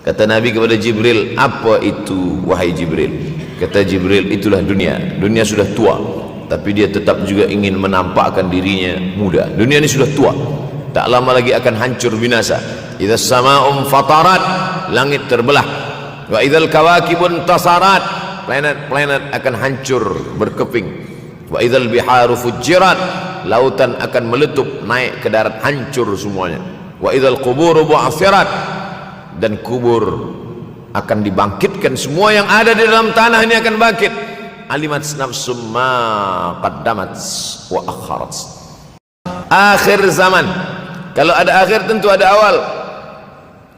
Kata Nabi kepada Jibril, apa itu wahai Jibril? Kata Jibril, itulah dunia. Dunia sudah tua, tapi dia tetap juga ingin menampakkan dirinya muda. Dunia ini sudah tua, tak lama lagi akan hancur binasa. Idza sama'um fatarat, langit terbelah. Wa idzal kawakibun tasarat, planet-planet akan hancur berkeping. Wa idzal biharu fujirat, lautan akan meletup naik ke darat, hancur semuanya. Wa idzal quburu bu'athirat, dan kubur akan dibangkitkan. Semua yang ada di dalam tanah ini akan bangkit. Alimat nafsum ma qaddamat wa akharat. Akhir zaman. Kalau ada akhir tentu ada awal.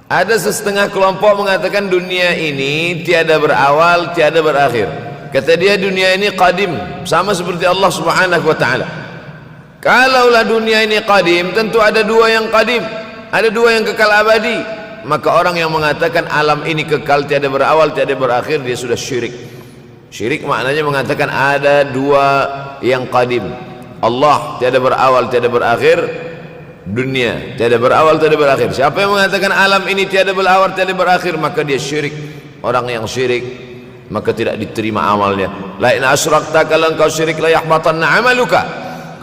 Ada setengah kelompok mengatakan dunia ini tiada berawal, tiada berakhir. Kata dia, dunia ini qadim, sama seperti Allah Subhanahu wa taala. Kalaulah dunia ini qadim, tentu ada dua yang qadim, ada dua yang kekal abadi. Maka orang yang mengatakan alam ini kekal, tiada berawal, tiada berakhir, dia sudah syirik. Syirik maknanya mengatakan ada dua yang qadim. Allah tiada berawal, tiada berakhir, dunia tiada berawal, tiada berakhir. Siapa yang mengatakan alam ini tiada berawal, tiada berakhir, maka dia syirik. Orang yang syirik maka tidak diterima amalnya. La in asyrakta, kalau engkau syirik, la yahbatanna amaluka.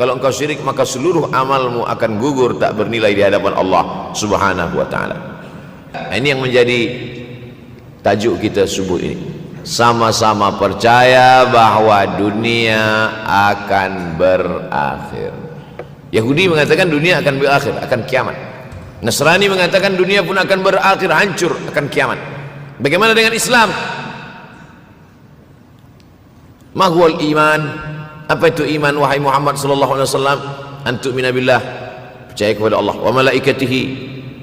Kalau engkau syirik maka seluruh amalmu akan gugur, tak bernilai di hadapan Allah Subhanahu wa taala. Ini yang menjadi tajuk kita subuh ini. Sama-sama percaya bahwa dunia akan berakhir. Yahudi mengatakan dunia akan berakhir, akan kiamat. Nasrani mengatakan dunia pun akan berakhir, hancur, akan kiamat. Bagaimana dengan Islam? Ma huwal iman? Apa itu iman wahai Muhammad sallallahu alaihi wasallam? Antu'mina billah, percaya kepada Allah, wa malaikatihi,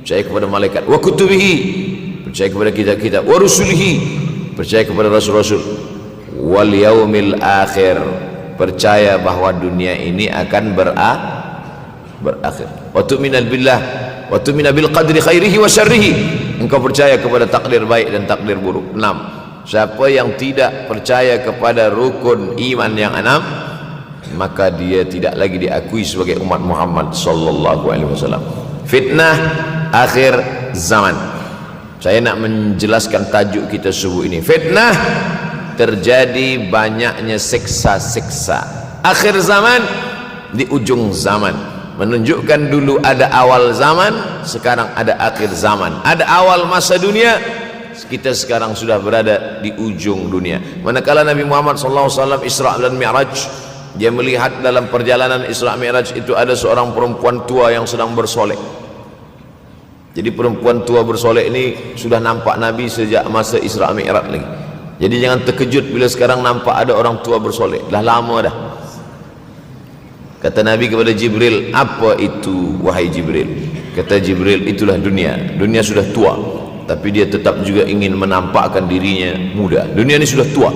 percaya kepada malaikat, wa kutubihi, percaya kepada kitab-kitab, wa rusulihi, percaya kepada rasul-rasul, wal yaumil akhir, percaya bahwa dunia ini akan berakhir. Wa tu'mina billah wa tu'mina bil qadri khairihi wa syarrihi, engkau percaya kepada takdir baik dan takdir buruk. 6. Siapa yang tidak percaya kepada rukun iman yang 6, maka dia tidak lagi diakui sebagai umat Muhammad sallallahu alaihi wasallam. Fitnah akhir zaman. Saya nak menjelaskan tajuk kita subuh ini. Fitnah, terjadi banyaknya siksa-siksa. Akhir zaman, di ujung zaman. Menunjukkan dulu ada awal zaman, sekarang ada akhir zaman. Ada awal masa dunia, kita sekarang sudah berada di ujung dunia. Manakala Nabi Muhammad SAW Isra dan Mi'raj, dia melihat dalam perjalanan Isra Mi'raj itu ada seorang perempuan tua yang sedang bersolek. Jadi perempuan tua bersolek ini sudah nampak Nabi sejak masa Isra Mi'raj lagi. Jadi jangan terkejut bila sekarang nampak ada orang tua bersolek. Dah lama dah. Kata Nabi kepada Jibril, apa itu wahai Jibril? Kata Jibril, itulah dunia. Dunia sudah tua, tapi dia tetap juga ingin menampakkan dirinya muda. Dunia ini sudah tua,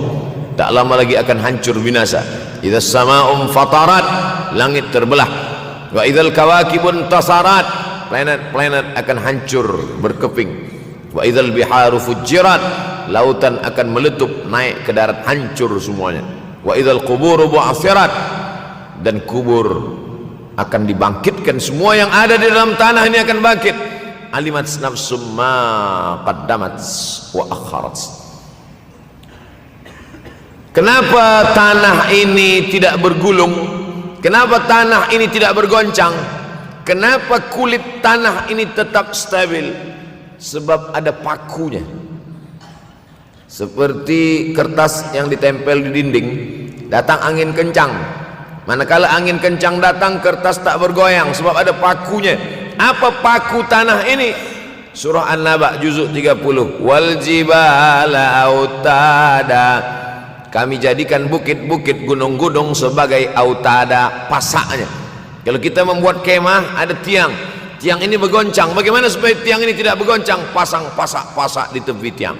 tak lama lagi akan hancur binasa. Idza sama'um fatarat, langit terbelah. Wa idzal kawakibun tasarat, planet-planet akan hancur berkeping. Wa idzal biharu fujirat, lautan akan meletup naik ke darat, hancur semuanya. Wa idzal quburu bu'athirat, dan kubur akan dibangkitkan. Semua yang ada di dalam tanah ini akan bangkit. Alimat nafsum ma qaddamat wa akharat. Kenapa tanah ini tidak bergulung? Kenapa tanah ini tidak bergoncang? Kenapa kulit tanah ini tetap stabil? Sebab ada pakunya. Seperti kertas yang ditempel di dinding, datang angin kencang, manakala angin kencang datang, kertas tak bergoyang sebab ada pakunya. Apa paku tanah ini? Surah An-Naba juzuk 30. Wal jibala autada, kami jadikan bukit-bukit, gunung-gunung sebagai autada, pasaknya. Kalau kita membuat kemah, ada tiang, tiang ini bergoncang. Bagaimana supaya tiang ini tidak bergoncang? Pasang pasak-pasak di tepi tiang.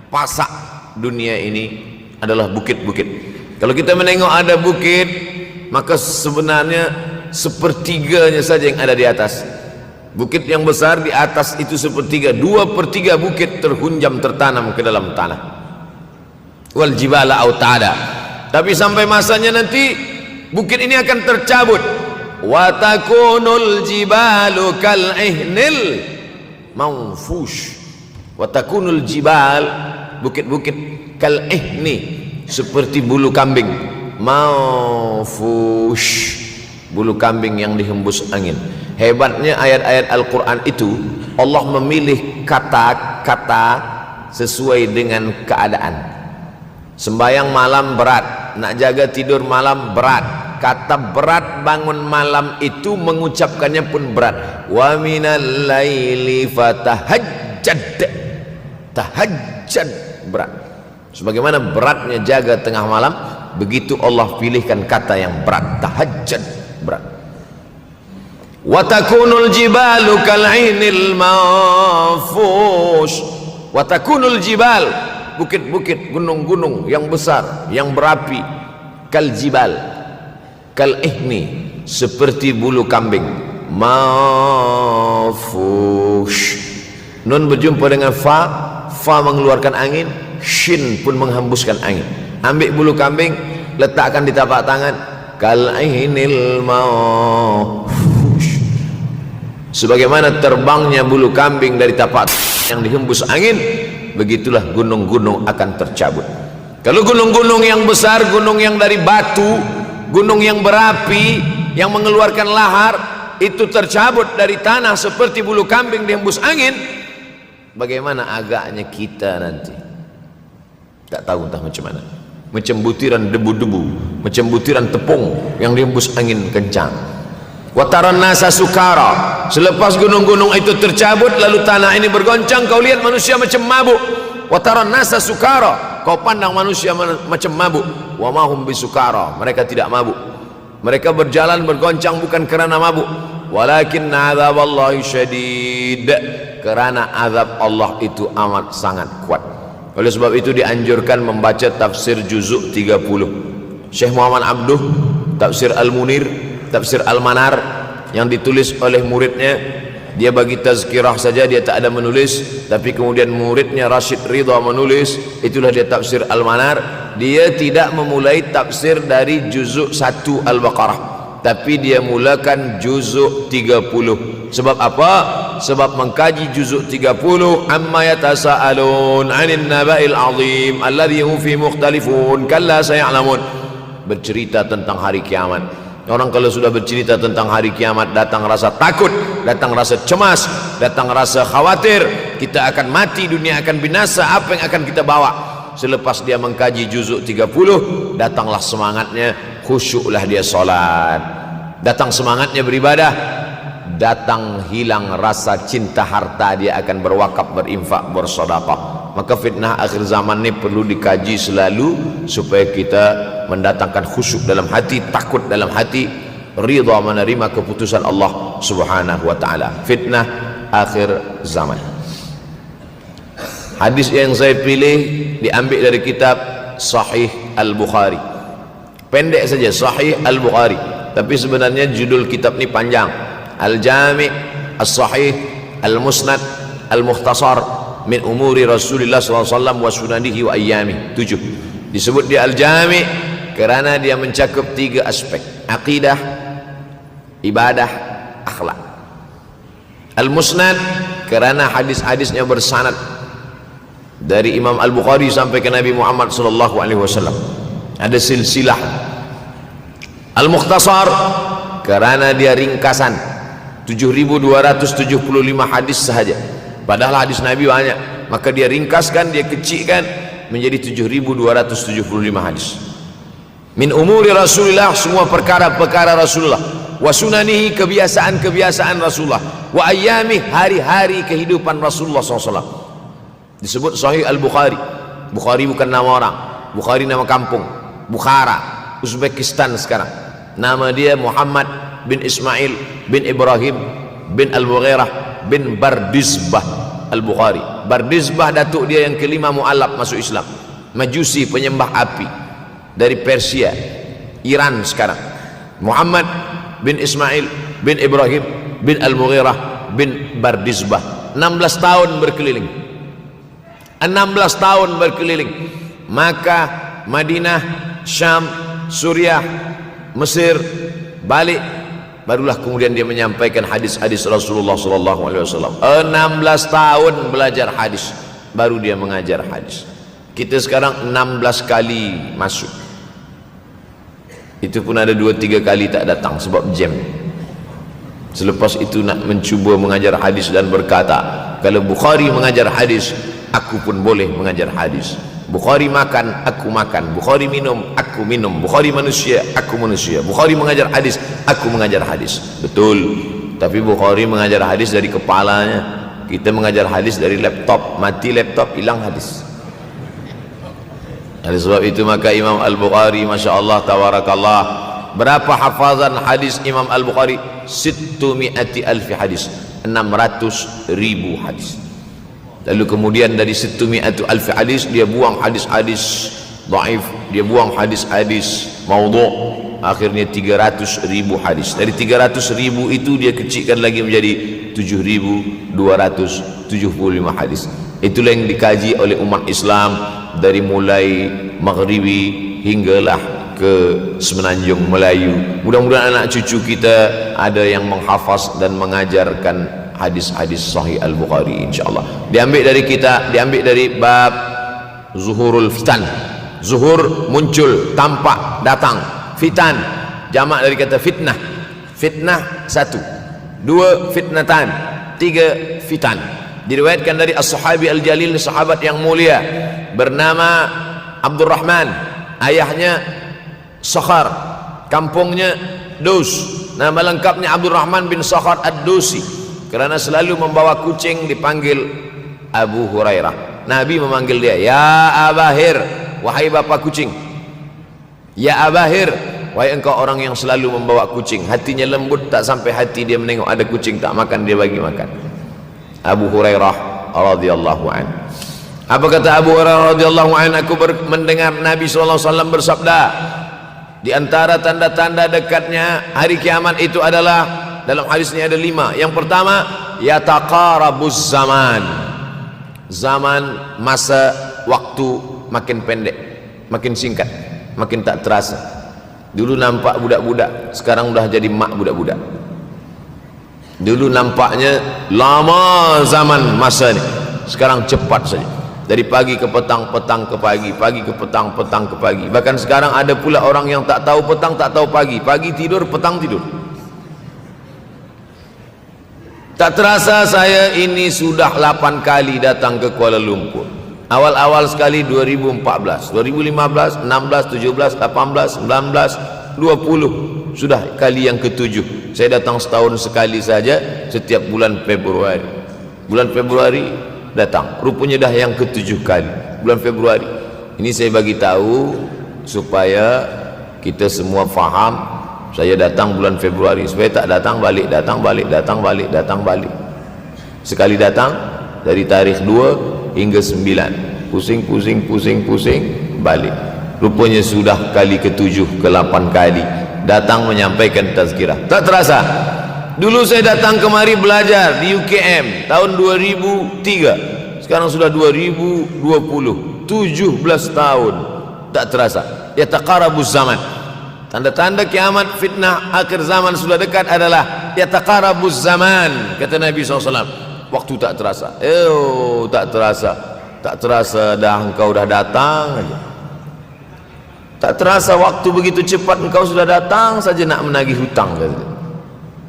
Pasak dunia ini adalah bukit-bukit. Kalau kita menengok ada bukit, maka sebenarnya sepertiganya saja yang ada di atas. Bukit yang besar di atas itu sepertiga, 2/3 bukit terhunjam, tertanam ke dalam tanah. Wal jibala autada. Tapi sampai masanya nanti bukit ini akan tercabut. Wa takunul jibalu kal ihnil manfush. Wa takunul jibal, bukit-bukit kal ihni, seperti bulu kambing. Maufush, bulu kambing yang dihembus angin. Hebatnya ayat-ayat Al-Quran itu, Allah memilih kata-kata sesuai dengan keadaan. Sembayang malam berat, nak jaga tidur malam berat. Kata berat bangun malam itu mengucapkannya pun berat. Wa minal laili fatahajjad, tahajjad berat. Sebagaimana beratnya jaga tengah malam, begitu Allah pilihkan kata yang berat, tahajjud berat. Wa takunul jibalu kal'inil manfush. Wa takunul jibal, bukit-bukit, gunung-gunung yang besar, yang berapi, kal jibal, kal ihni, seperti bulu kambing. Manfush, nun berjumpa dengan fa, fa mengeluarkan angin, shin pun menghembuskan angin. Ambil bulu kambing, letakkan di tapak tangan, kal'inil manfush, sebagaimana terbangnya bulu kambing dari tapak yang dihembus angin, begitulah gunung-gunung akan tercabut. Kalau gunung-gunung yang besar, gunung yang dari batu, gunung yang berapi, yang mengeluarkan lahar, itu tercabut dari tanah seperti bulu kambing dihembus angin, bagaimana agaknya kita nanti? Tak tahu entah macam mana. Macam butiran debu-debu, macam butiran tepung yang dihembus angin kencang. Wataran nasa sukara, selepas gunung-gunung itu tercabut lalu tanah ini bergoncang, kau lihat manusia macam mabuk. Wataran nasa sukara, kau pandang manusia macam mabuk. Wa mahum bisukara, mereka tidak mabuk. Mereka berjalan bergoncang bukan kerana mabuk, walakin azaballahi syadid, kerana azab Allah itu amat sangat kuat. Oleh sebab itu dianjurkan membaca tafsir juzuk 30. Syekh Muhammad Abduh, tafsir Al-Munir, tafsir Al-Manar, yang ditulis oleh muridnya. Dia bagi tazkirah saja, dia tak ada menulis, tapi kemudian muridnya Rashid Ridha menulis. Itulah dia tafsir Al-Manar. Dia tidak memulai tafsir dari juzuk 1 Al-Baqarah, tapi dia mulakan juzuk 30. Sebab apa? Sebab mengkaji juzuk 30, amma yatasaalun 'anil naba'il 'azim alladhi hum fi mukhtalifun kalla saya'lamun, bercerita tentang hari kiamat. Orang kalau sudah bercerita tentang hari kiamat, datang rasa takut, datang rasa cemas, datang rasa khawatir, kita akan mati, dunia akan binasa, apa yang akan kita bawa? Selepas dia mengkaji juzuk 30, datanglah semangatnya, khusyuklah dia solat, datang semangatnya beribadah, datang hilang rasa cinta harta, dia akan berwakaf, berinfak, bersedekah. Maka fitnah akhir zaman ini perlu dikaji selalu supaya kita mendatangkan khusyuk dalam hati, takut dalam hati, ridha menerima keputusan Allah Subhanahu wa taala. Fitnah akhir zaman. Hadis yang saya pilih diambil dari kitab Sahih Al-Bukhari. Pendek saja, Sahih Al-Bukhari, tapi sebenarnya judul kitab ini panjang. Al-Jami' As-Sahih Al-Musnad Al-Mukhtasar min umuri Rasulullah SAW wa sunanihi wa ayyamih. 7. Disebut dia Al-Jami' kerana dia mencakup 3 aspek: akidah, ibadah, akhlak. Al-Musnad kerana hadis-hadisnya bersanad dari Imam Al-Bukhari sampai ke Nabi Muhammad SAW, ada silsilah. Al-Mukhtasar kerana dia ringkasan, 7.275 hadis sahaja, padahal hadis Nabi banyak, maka dia ringkaskan, dia kecilkan menjadi 7.275 hadis. Min umuri Rasulullah, semua perkara-perkara Rasulullah, wa sunanihi, kebiasaan-kebiasaan Rasulullah, wa ayyamih, hari-hari kehidupan Rasulullah SAW. Disebut Sahih Al-Bukhari. Bukhari bukan nama orang, Bukhari nama kampung, Bukhara, Uzbekistan sekarang. Nama dia Muhammad bin Ismail bin Ibrahim bin Al-Mughirah bin Bardizbah Al-Bukhari. Bardizbah datuk dia yang kelima mu'alaf masuk Islam, Majusi, penyembah api, dari Persia, Iran sekarang. Muhammad bin Ismail bin Ibrahim bin Al-Mughirah bin Bardizbah. 16 tahun berkeliling, 16 tahun berkeliling Makkah, Madinah, Syam, Suriah, Mesir, balik, barulah kemudian dia menyampaikan hadis-hadis Rasulullah SAW. 16 tahun belajar hadis, baru dia mengajar hadis. Kita sekarang 16 kali masuk, itu pun ada 2-3 kali tak datang sebab jam. Selepas itu nak mencuba mengajar hadis dan berkata, kalau Bukhari mengajar hadis, aku pun boleh mengajar hadis. Bukhari makan, aku makan. Bukhari minum, aku minum. Bukhari manusia, aku manusia. Bukhari mengajar hadis, aku mengajar hadis. Betul, tapi Bukhari mengajar hadis dari kepalanya, kita mengajar hadis dari laptop. Mati laptop, hilang hadis. Oleh sebab itu maka Imam Al-Bukhari, Masya Allah, Tabarakallah, berapa hafazan hadis Imam Al-Bukhari? 600,000 hadis, 600,000 hadis. Lalu kemudian dari 600,000 hadis dia buang hadis-hadis dhaif, dia buang hadis-hadis maudhu', akhirnya 300,000 hadis. Dari 300,000 itu dia kecilkan lagi menjadi 7,275 hadis. Itulah yang dikaji oleh umat Islam dari mulai Maghribi hinggalah ke Semenanjung Melayu. Mudah-mudahan anak cucu kita ada yang menghafaz dan mengajarkan hadis-hadis Sahih Al-Bukhari, insyaAllah. Diambil dari kita, diambil dari bab zuhurul fitan. Zuhur, muncul, tampak, datang. Fitan, jamak dari kata fitnah. Fitnah 1, 2 fitnatan, 3 fitan. Diriwayatkan dari as-sahabi al-jalil, sahabat yang mulia bernama Abdurrahman, ayahnya Sakhar, kampungnya Dus. Nama lengkapnya Abdurrahman bin Sakhar ad-Dusi. Kerana selalu membawa kucing dipanggil Abu Hurairah. Nabi memanggil dia, ya Abahir, wahai bapa kucing. Ya Abahir, wahai engkau orang yang selalu membawa kucing. Hatinya lembut, tak sampai hati dia menengok ada kucing tak makan, dia bagi makan. Abu Hurairah radhiyallahu anhu. Apa kata Abu Hurairah radhiyallahu anhu? Aku mendengar Nabi SAW bersabda, di antara tanda-tanda dekatnya hari kiamat itu adalah, dalam hadis ini ada 5. Yang pertama, yataqarabuz zaman. Zaman, masa, waktu makin pendek, makin singkat, makin tak terasa. Dulu nampak budak-budak, sekarang udah jadi mak budak-budak. Dulu nampaknya lama zaman masa ni, sekarang cepat saja. Dari pagi ke petang, petang ke pagi, pagi ke petang, petang ke pagi. Bahkan sekarang ada pula orang yang tak tahu petang, tak tahu pagi. Pagi tidur, petang tidur. Tak terasa saya ini sudah 8 kali datang ke Kuala Lumpur. Awal-awal sekali 2014, 2015, 16, 17, 18, 19, 20. Sudah kali yang ke-7. Saya datang setahun sekali saja, setiap bulan Februari. Bulan Februari datang, rupanya dah yang ke-7 kali bulan Februari. Ini saya bagi tahu supaya kita semua faham. Saya datang bulan Februari, supaya tak datang balik, datang balik, datang balik, datang balik. Sekali datang dari tarikh 2 hingga 9, pusing, pusing, pusing, pusing, balik. Rupanya sudah kali ke-7, ke-8 kali datang menyampaikan tazkirah. Tak terasa. Dulu saya datang kemari belajar di UKM tahun 2003. Sekarang sudah 2020, 17 tahun. Tak terasa. Yataqarabuz zaman. Tanda-tanda kiamat, fitnah akhir zaman sudah dekat adalah yataqarabuz zaman, kata Nabi SAW. Waktu tak terasa. Tak terasa. Tak terasa dah engkau dah datang aja. Tak terasa waktu begitu cepat, engkau sudah datang saja nak menagih hutang, kata.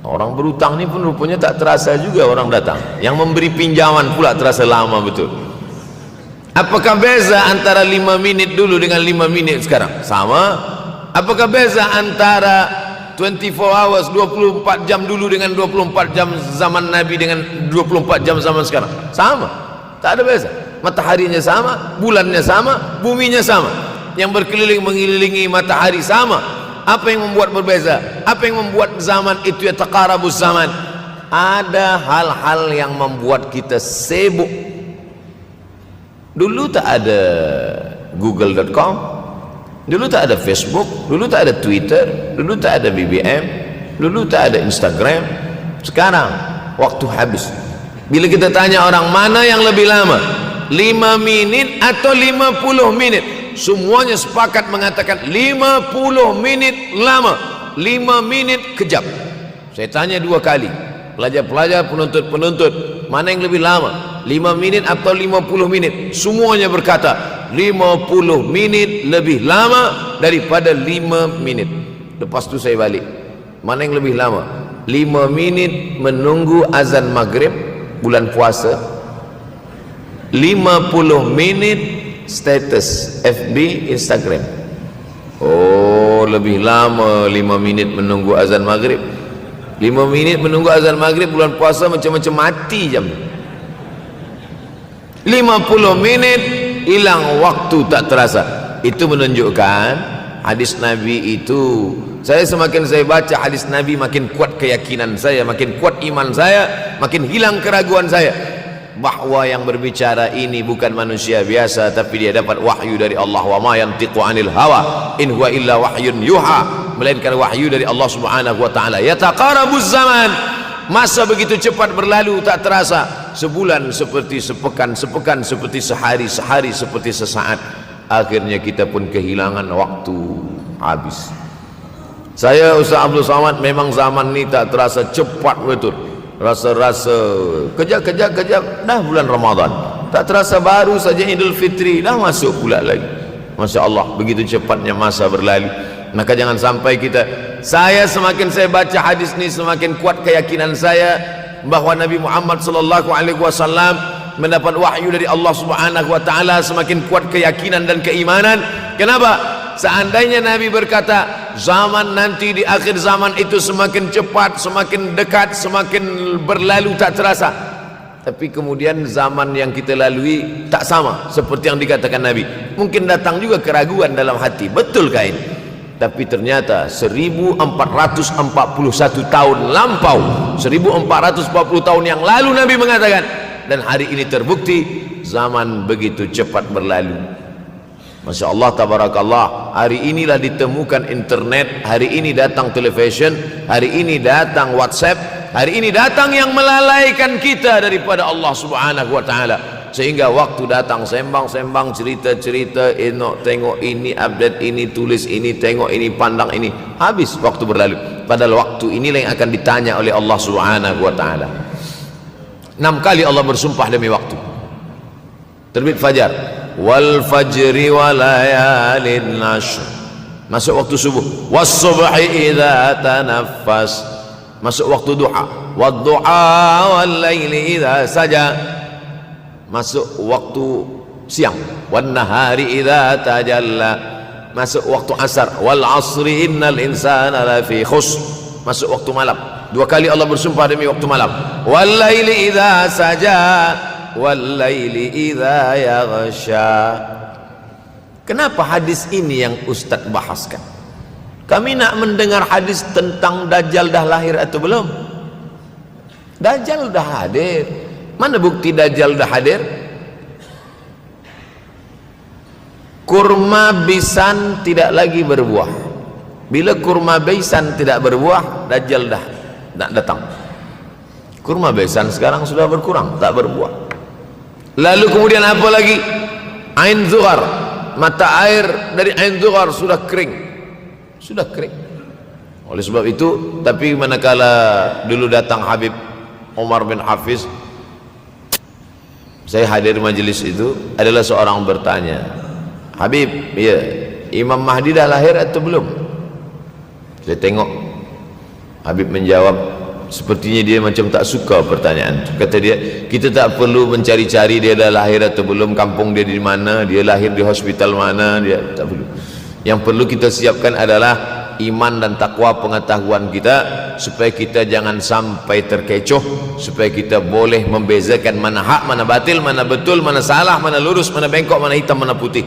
Orang berhutang ni pun rupanya tak terasa juga orang datang. Yang memberi pinjaman pula terasa lama betul. Apakah beza antara 5 minit dulu dengan 5 minit sekarang? Sama. Apakah beza antara 24 hours, 24 jam dulu dengan 24 jam zaman Nabi dengan 24 jam zaman sekarang? Sama. Tak ada beza. Mataharinya sama, bulannya sama, buminya sama. Yang berkeliling mengelilingi matahari sama. Apa yang membuat berbeza? Apa yang membuat zaman itu yataqarabuz zaman? Ada hal-hal yang membuat kita sibuk. Dulu tak ada google.com, dulu tak ada Facebook, dulu tak ada Twitter, dulu tak ada BBM, dulu tak ada Instagram. Sekarang waktu habis. Bila kita tanya orang mana yang lebih lama, 5 minit atau 50 minit, semuanya sepakat mengatakan 50 minit lama, 5 minit kejap. Saya tanya 2 kali, pelajar-pelajar, penuntut-penuntut, mana yang lebih lama, 5 minit atau 50 menit? Semuanya berkata 50 menit lebih lama daripada 5 menit. Lepas tu saya balik, mana yang lebih lama? 5 menit menunggu azan maghrib bulan puasa, 50 menit status FB, Instagram. Oh, lebih lama 5 minit menunggu azan maghrib. 5 minit menunggu azan maghrib bulan puasa macam-macam mati jam. 50 menit hilang waktu tak terasa. Itu menunjukkan hadis Nabi itu, saya semakin saya baca hadis Nabi makin kuat keyakinan saya, makin kuat iman saya, makin hilang keraguan saya bahwa yang berbicara ini bukan manusia biasa, tapi dia dapat wahyu dari Allah. Wa ma yantiqu anil hawa in huwa illa wahyun yuha, melainkan wahyu dari Allah Subhanahu wa taala. Yataqarabuz zaman, masa begitu cepat berlalu tak terasa. Sebulan seperti sepekan, sepekan seperti sehari, sehari seperti sesaat. Akhirnya kita pun kehilangan waktu, habis. Saya Ustaz Abdul Samad, memang zaman ni tak terasa cepat betul. Rasa-rasa kejap-kejap dah bulan Ramadan, tak terasa baru saja Idul Fitri dah masuk pula lagi. Masya Allah, begitu cepatnya masa berlalu. Maka jangan sampai kita, saya semakin saya baca hadis ni semakin kuat keyakinan saya bahwa Nabi Muhammad sallallahu alaihi wasallam mendapat wahyu dari Allah Subhanahu wa taala, semakin kuat keyakinan dan keimanan. Kenapa? Seandainya Nabi berkata zaman nanti di akhir zaman itu semakin cepat, semakin dekat, semakin berlalu tak terasa, tapi kemudian zaman yang kita lalui tak sama seperti yang dikatakan Nabi, mungkin datang juga keraguan dalam hati, betulkah ini? Tapi ternyata 1441 tahun lampau, 1440 tahun yang lalu Nabi mengatakan, dan hari ini terbukti zaman begitu cepat berlalu. Masya Allah, tabarakallah. Hari inilah ditemukan internet, hari ini datang television, hari ini datang WhatsApp, hari ini datang yang melalaikan kita daripada Allah Subhanahu wa taala, sehingga waktu datang sembang-sembang, cerita-cerita, tengok ini, update ini, tulis ini, tengok ini, pandang ini, habis waktu berlalu. Padahal waktu inilah yang akan ditanya oleh Allah Subhanahu wa taala. 6 kali Allah bersumpah demi waktu. Terbit fajar, wal fajri wa layalin nashr, masuk waktu subuh. Was subhi idza tanaffas, masuk waktu duha. Wad duha wal laili idza saja, masuk waktu siang. Wan nahari idza tajalla, masuk waktu asar. Wal asri innal insana lafi khusr, masuk waktu malam. 2 kali Allah bersumpah demi waktu malam. Wal laili idza saja wal laili idza yaghsha. Kenapa hadis ini yang Ustaz bahaskan? Kami nak mendengar hadis tentang Dajjal dah lahir atau belum? Dajjal dah hadir. Mana bukti Dajjal dah hadir? Kurma bisan tidak lagi berbuah. Bila kurma bisan tidak berbuah, Dajjal dah nak datang. Kurma bisan sekarang sudah berkurang, tak berbuah. Lalu kemudian apa lagi? Ain Zuhar, mata air dari Ain Zuhar sudah kering, sudah kering. Oleh sebab itu, tapi manakala dulu datang Habib Umar bin Hafiz, saya hadir majelis itu, adalah seorang bertanya, Habib, ya, Imam Mahdi dah lahir atau belum? Saya tengok Habib menjawab, sepertinya dia macam tak suka pertanyaan. Kata dia, kita tak perlu mencari-cari dia dah lahir atau belum, kampung dia di mana, dia lahir di hospital mana, dia tak perlu. Yang perlu kita siapkan adalah iman dan takwa, pengetahuan kita, supaya kita jangan sampai terkecoh, supaya kita boleh membezakan mana hak, mana batil, mana betul, mana salah, mana lurus, mana bengkok, mana hitam, mana putih.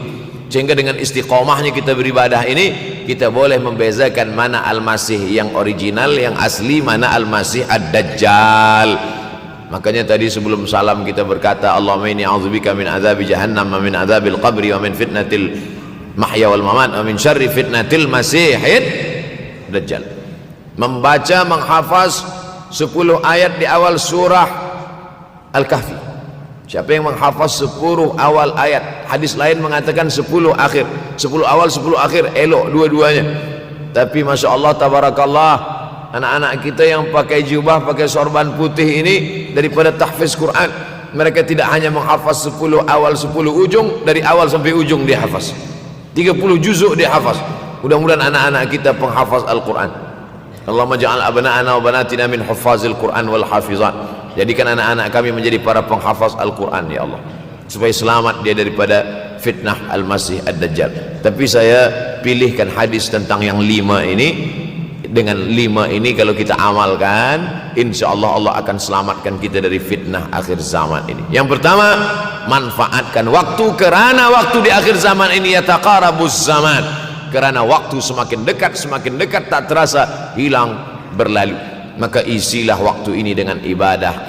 Sehingga dengan istiqomahnya kita beribadah ini, kita boleh membezakan mana Al-Masih yang original, yang asli, mana Al-Masih Ad-Dajjal. Makanya tadi sebelum salam kita berkata, Allahumma inni a'udzubika min azabi jahannam wa min azabil qabri wa min fitnatil mahya wal mamat wa min syarri fitnatil masihid Dajjal. Membaca, menghafaz 10 ayat di awal surah Al-Kahfi. Siapa yang menghafaz 10 awal ayat, hadis lain mengatakan 10 akhir, 10 awal 10 akhir, elok dua-duanya. Tapi Masya Allah, tabarakallah, anak-anak kita yang pakai jubah, pakai sorban putih ini daripada tahfiz Quran. Mereka tidak hanya menghafaz 10 awal 10 ujung, dari awal sampai ujung dia hafaz 30 juzuk dia hafaz. Mudah-mudahan anak-anak kita penghafaz Al-Quran. Allahumma ja'al abna'ana wa banatina min huffazil Quran wal hafizat. Jadikan anak-anak kami menjadi para penghafaz Al-Quran ya Allah, supaya selamat dia daripada fitnah Al-Masih Ad-Dajjal. Tapi saya pilihkan hadis tentang yang 5 ini. Dengan 5 ini kalau kita amalkan, insya Allah Allah akan selamatkan kita dari fitnah akhir zaman ini. Yang pertama, manfaatkan waktu, kerana waktu di akhir zaman ini yataqarabuz zaman, kerana waktu semakin dekat tak terasa hilang berlalu. Maka isilah waktu ini dengan ibadah.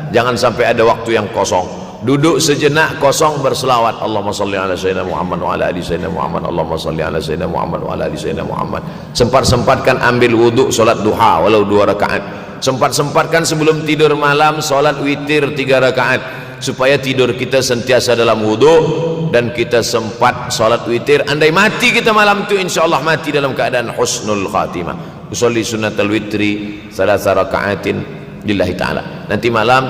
Jangan sampai ada waktu yang kosong. Duduk sejenak kosong berselawat, Allahumma salli ala sayyidina Muhammad wa ala ali sayyidina Muhammad, Allahumma salli ala sayyidina Muhammad wa ala ali sayyidina Muhammad. Sempat-sempatkan ambil wuduk solat duha walau 2 rakaat. Sempat-sempatkan sebelum tidur malam solat witir 3 rakaat, supaya tidur kita sentiasa dalam wuduk dan kita sempat solat witir. Andai mati kita malam itu, insyaallah mati dalam keadaan husnul khatimah. Usolli sunnatal witri 3 rakaatin lillahi ta'ala. Nanti malam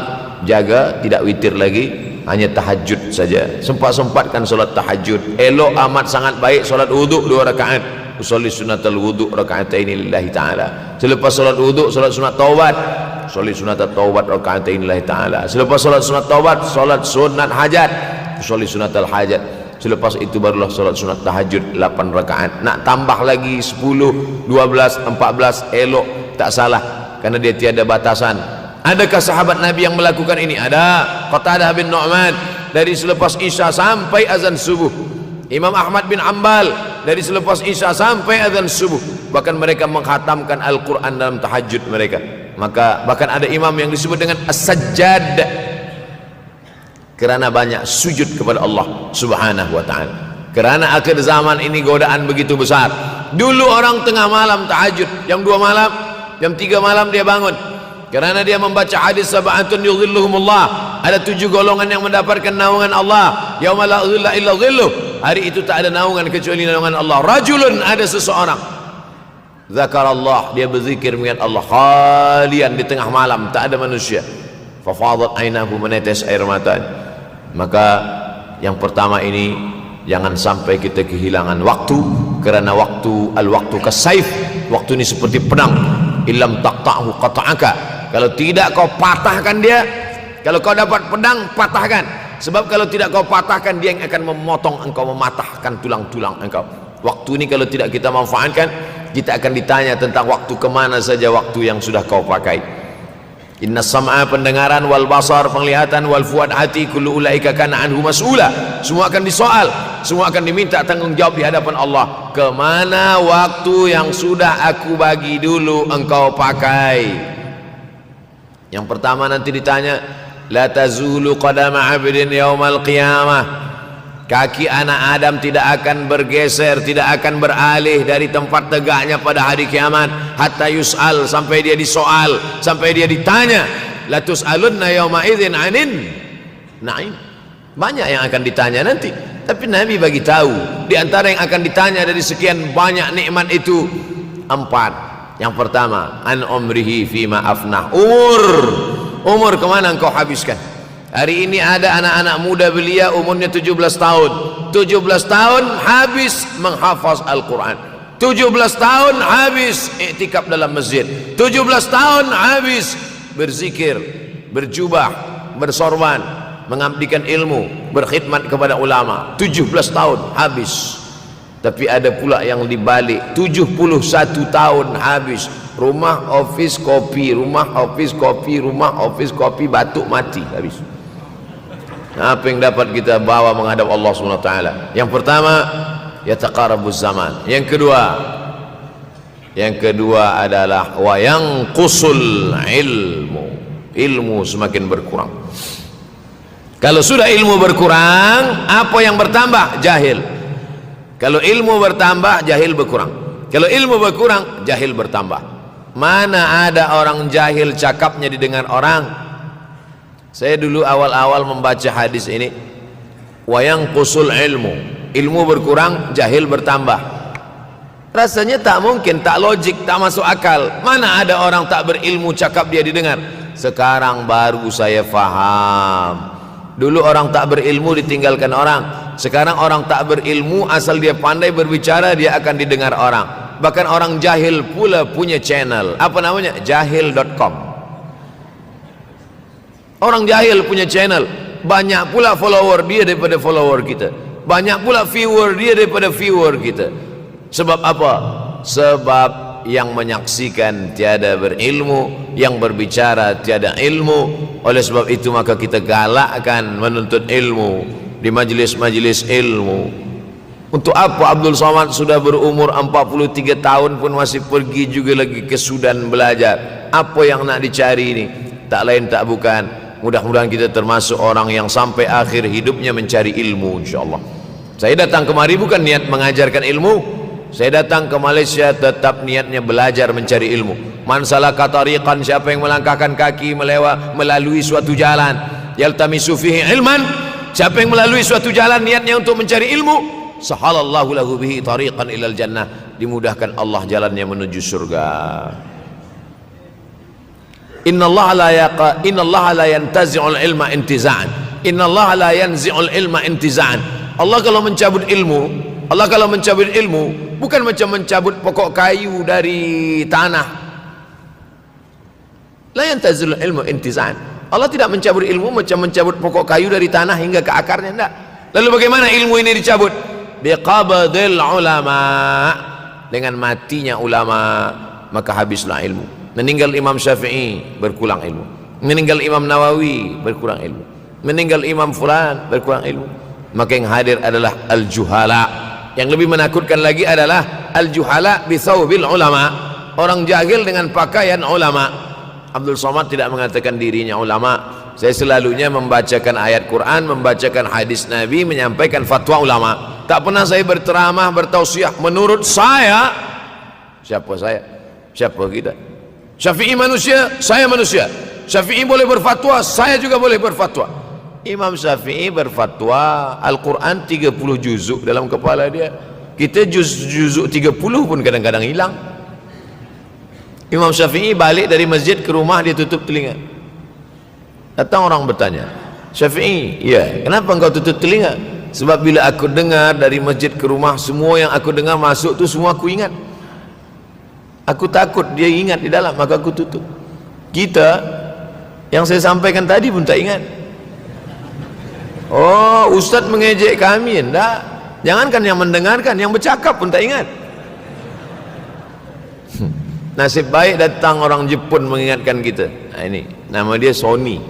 jaga tidak witir lagi, hanya tahajud saja. Sempat-sempatkan solat tahajud. Elok amat sangat baik solat wuduk 2 rakaat. Usolli sunnatal wuduk raka'ataini lillahi ta'ala. Selepas solat wuduk solat sunat taubat. Usolli sunatat taubat raka'ataini lillahi ta'ala. Selepas solat sunat taubat solat sunat hajat. Usolli sunatal hajat. Selepas itu barulah solat sunat tahajud 8 rakaat. Nak tambah lagi 10, 12, 14 elok, tak salah, karena dia tiada batasan. Adakah sahabat Nabi yang melakukan ini? Ada. Qatadah bin Nu'man dari selepas Isya sampai azan subuh. Imam Ahmad bin Ambal dari selepas Isya sampai azan subuh. Bahkan mereka menghatamkan Al-Quran dalam tahajud mereka. Maka bahkan ada imam yang disebut dengan As-Sajjad, kerana banyak sujud kepada Allah Subhanahu wa ta'ala. Kerana akhir zaman ini godaan begitu besar. Dulu orang tengah malam tahajud, jam 2 malam, jam 3 malam dia bangun, kerana dia membaca hadis sab'atun yudhilluhumullah. Ada 7 golongan yang mendapatkan naungan Allah. Yauma la dhilla illa dhilluh. Hari itu tak ada naungan kecuali naungan Allah. Rajulun, ada seseorang, zakarallah, dia berzikir mengingat Allah, khalian, di tengah malam tak ada manusia. Fafadat ainahu, menetes air mata. Maka yang pertama ini, jangan sampai kita kehilangan waktu, kerana waktu, al-waktu kasaif, waktu ini seperti pedang. Illam taqta'hu qata'aka. Kalau tidak kau patahkan dia, kalau kau dapat pedang, patahkan. Sebab kalau tidak kau patahkan, dia yang akan memotong engkau, mematahkan tulang-tulang engkau. Waktu ini kalau tidak kita manfaatkan, kita akan ditanya tentang waktu, kemana saja waktu yang sudah kau pakai. Inna sam'a, pendengaran, wal basar, penglihatan, wal fuad, hati, kullu ulaika kana anhu mas'ula. Semua akan disoal, semua akan diminta tanggungjawab di hadapan Allah. Kemana waktu yang sudah aku bagi dulu engkau pakai? Yang pertama nanti ditanya, la tazulu qadama 'abdin yaumal qiyamah. Kaki anak Adam tidak akan bergeser, tidak akan beralih dari tempat tegaknya pada hari kiamat, hatta yus'al, sampai dia disoal, sampai dia ditanya. La tus'alunna yauma idzin 'anin na'im. Banyak yang akan ditanya nanti, tapi Nabi bagi tahu di antara yang akan ditanya dari sekian banyak nikmat itu 4. Yang pertama, an umrihi fima afnah. Umur kemana engkau habiskan? Hari ini ada anak-anak muda belia umurnya 17 tahun. 17 tahun habis menghafaz Al-Quran. 17 tahun habis iktikaf dalam masjid. 17 tahun habis berzikir, berjubah, bersorban, mengabdikan ilmu, berkhidmat kepada ulama. 17 tahun habis. Tapi ada pula yang dibalik, 71 tahun habis. Rumah, office, kopi, rumah, office, kopi, rumah, office, kopi, batuk, mati, habis. Apa yang dapat kita bawa menghadap Allah SWT? Yang pertama, yataqarabuz zaman. Yang kedua adalah wa yanqusul ilmu. Ilmu semakin berkurang. Kalau sudah ilmu berkurang, apa yang bertambah? Jahil. Kalau ilmu bertambah, jahil berkurang. Kalau ilmu berkurang, jahil bertambah. Mana ada orang jahil cakapnya didengar orang? Saya dulu awal-awal membaca hadis ini, wa yanqusul ilmu. Ilmu berkurang, jahil bertambah. Rasanya tak mungkin, tak logik, tak masuk akal. Mana ada orang tak berilmu cakap dia didengar. Sekarang baru saya faham. Dulu orang tak berilmu ditinggalkan orang. Sekarang orang tak berilmu asal dia pandai berbicara, dia akan didengar orang. Bahkan orang jahil pula punya channel. Apa namanya? Jahil.com. Orang jahil punya channel. Banyak pula follower dia daripada follower kita. Banyak pula viewer dia daripada viewer kita. Sebab apa? Sebab yang menyaksikan tiada berilmu, yang berbicara tiada ilmu. Oleh sebab itu maka kita galakkan menuntut ilmu di majlis-majlis ilmu. Untuk apa Abdul Somad sudah berumur 43 tahun pun masih pergi juga lagi ke Sudan belajar? Apa yang nak dicari ini? Tak lain tak bukan, mudah-mudahan kita termasuk orang yang sampai akhir hidupnya mencari ilmu, insyaAllah. Saya datang kemari bukan niat mengajarkan ilmu. Saya datang ke Malaysia tetap niatnya belajar mencari ilmu. Man salaka tariqan, siapa yang melangkahkan kaki melalui suatu jalan, yaltamisu fihi ilman, siapa yang melalui suatu jalan niatnya untuk mencari ilmu, sahalallahu lahu bihi tariqan ilal jannah, dimudahkan Allah jalannya menuju surga. Innallaha la yantazi'ul ilma intiza'an. Innallaha la yanzi'ul ilma intiza'an. Allah kalau mencabut ilmu, bukan macam mencabut pokok kayu dari tanah. La yantazilul ilmu intiza'an. Allah tidak mencabut ilmu macam mencabut pokok kayu dari tanah hingga ke akarnya, tidak. Lalu bagaimana ilmu ini dicabut? Biqabdil ulama. Dengan matinya ulama maka habislah ilmu. Meninggal Imam Syafi'i berkurang ilmu. Meninggal Imam Nawawi berkurang ilmu. Meninggal Imam Fulan berkurang ilmu. Maka yang hadir adalah al-juhala. Yang lebih menakutkan lagi adalah al-juhala bi thawbil ulama, orang jahil dengan pakaian ulama. Abdul Somad tidak mengatakan dirinya ulama. Saya selalunya membacakan ayat Quran, membacakan hadis Nabi, menyampaikan fatwa ulama. Tak pernah saya berteramah, bertausiah menurut saya. Siapa saya? Siapa kita? Syafi'i manusia, saya manusia. Syafi'i boleh berfatwa, saya juga boleh berfatwa. Imam Syafi'i berfatwa Al-Quran 30 juzuk dalam kepala dia. Kita juzuk 30 pun kadang-kadang hilang. Imam Syafi'i balik dari masjid ke rumah, dia tutup telinga. Datang orang bertanya, Syafi'i, ya, kenapa engkau tutup telinga? Sebab bila aku dengar dari masjid ke rumah, semua yang aku dengar masuk tu semua aku ingat. Aku takut dia ingat di dalam, maka aku tutup. Kita yang saya sampaikan tadi pun tak ingat. Oh, Ustaz mengejek kami, enggak. Jangankan yang mendengarkan, yang bercakap pun tak ingat. Nasib baik datang orang Jepun mengingatkan kita. Nah, ini nama dia Sony.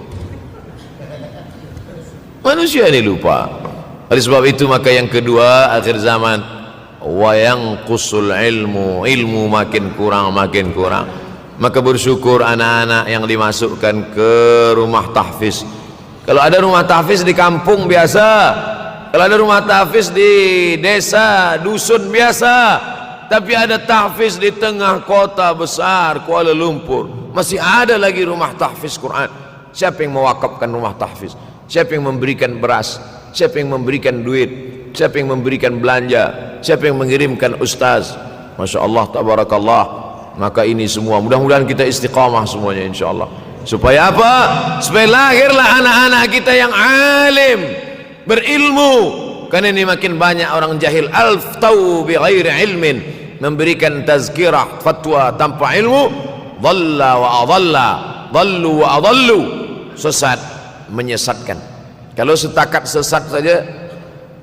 Manusia ini lupa. Oleh sebab itu maka yang kedua akhir zaman, wa yanqusul ilmu makin kurang. Maka bersyukur anak-anak yang dimasukkan ke rumah tahfiz. Kalau ada rumah tahfiz di kampung biasa, kalau ada rumah tahfiz di desa, dusun biasa, tapi ada tahfiz di tengah kota besar Kuala Lumpur, masih ada lagi rumah tahfiz Quran. Siapa yang mewakafkan rumah tahfiz? Siapa yang memberikan beras? Siapa yang memberikan duit? Siapa yang memberikan belanja? Siapa yang mengirimkan ustaz? Masya Allah, tabarakallah. Maka ini semua mudah-mudahan kita istiqamah semuanya insyaAllah. Supaya apa? Supaya lahirlah anak-anak kita yang alim, berilmu. Karena ini makin banyak orang jahil, alftau bi ghairi ilmin, memberikan tazkirah, fatwa tanpa ilmu. Dhalla wa adalla, dhallu wa adallu, sesat, menyesatkan. Kalau setakat sesat saja,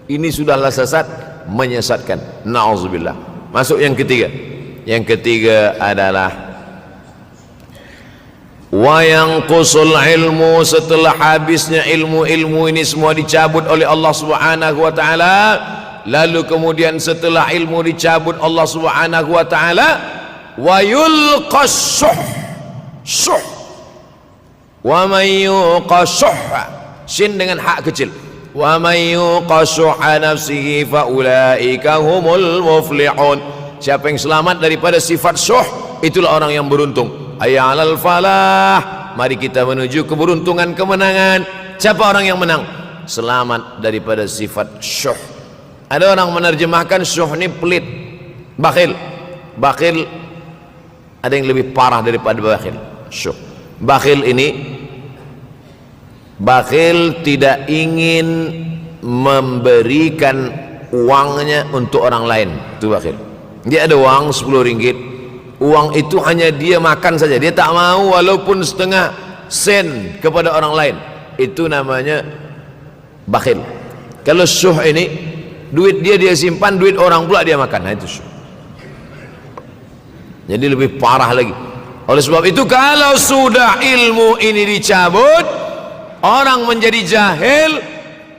ini sudahlah sesat, menyesatkan. Na'udzubillah. Masuk yang ketiga. Yang ketiga adalah wa yanqusul ilmu, setelah habisnya ilmu ini semua dicabut oleh Allah Subhanahu wa taala. Lalu kemudian setelah ilmu dicabut Allah Subhanahu wa taala, wa yulqas syuh. Wa may yuqashuh, sin dengan hak kecil. Wa may yuqashuh nafsihi fa ulaika humul muflihun. Siapa yang selamat daripada sifat syuh, itulah orang yang beruntung. Hayya 'alal falah, mari kita menuju keberuntungan, kemenangan. Siapa orang yang menang? Selamat daripada sifat syuh. Ada orang menerjemahkan syuh ini pelit. Bakhil, bakhil ada yang lebih parah daripada bakhil. Syuh. Bakhil ini, bakhil tidak ingin memberikan uangnya untuk orang lain. Itu bakhil. Dia ada uang 10 ringgit, uang itu hanya dia makan saja, dia tak mau walaupun setengah sen kepada orang lain. Itu namanya bakhil. Kalau syuh ini, duit dia simpan, duit orang pula dia makan. Nah, itu syuh. Jadi lebih parah lagi. Oleh sebab itu, kalau sudah ilmu ini dicabut, orang menjadi jahil,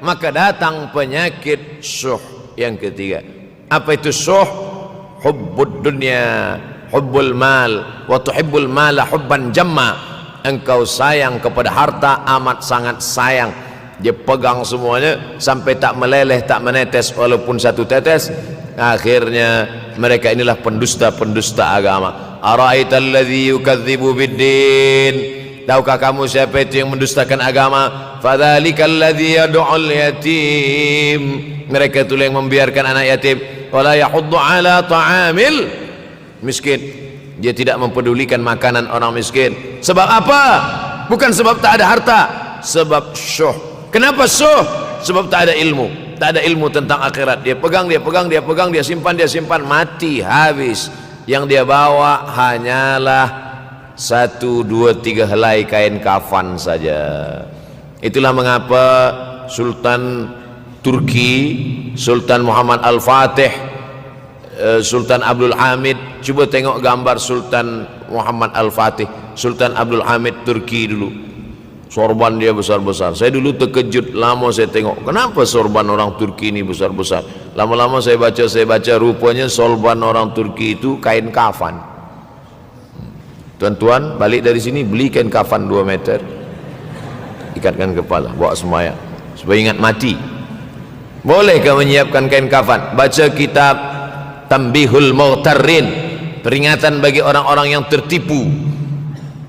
maka datang penyakit syuh yang ketiga. Apa itu syuh? Hubbud dunya, hubbul mal, wa tuhibbul mala hubban jamma. Engkau sayang kepada harta amat sangat sayang. Dia pegang semuanya sampai tak meleleh, tak menetes walaupun satu tetes. Akhirnya mereka inilah pendusta-pendusta agama. Ara'aital ladzi yukadzibu biddin. Tahukah kamu siapa itu yang mendustakan agama? Fadzalikal ladzi yad'ul yatim. Mereka itu yang membiarkan anak yatim. Wala yahuddu ala ta'amil miskin. Dia tidak mempedulikan makanan orang miskin. Sebab apa? Bukan sebab tak ada harta, sebab syuh. Kenapa syuh? Sebab tak ada ilmu. Tak ada ilmu tentang akhirat. Dia pegang, dia simpan, mati, habis. Yang dia bawa hanyalah 1, 2, 3 helai kain kafan saja. Itulah mengapa Sultan Turki, Sultan Muhammad Al-Fatih, Sultan Abdul Hamid, coba tengok gambar Sultan Muhammad Al-Fatih, Sultan Abdul Hamid Turki dulu. Sorban dia besar-besar. Saya dulu terkejut, lama saya tengok, kenapa sorban orang Turki ini besar-besar. Lama-lama saya baca, rupanya sorban orang Turki itu kain kafan. Tuan-tuan balik dari sini beli kain kafan 2 meter, ikatkan kepala, bawa sembahyang supaya ingat mati. Bolehkah menyiapkan kain kafan? Baca kitab Tambihul Mughtarrin, peringatan bagi orang-orang yang tertipu.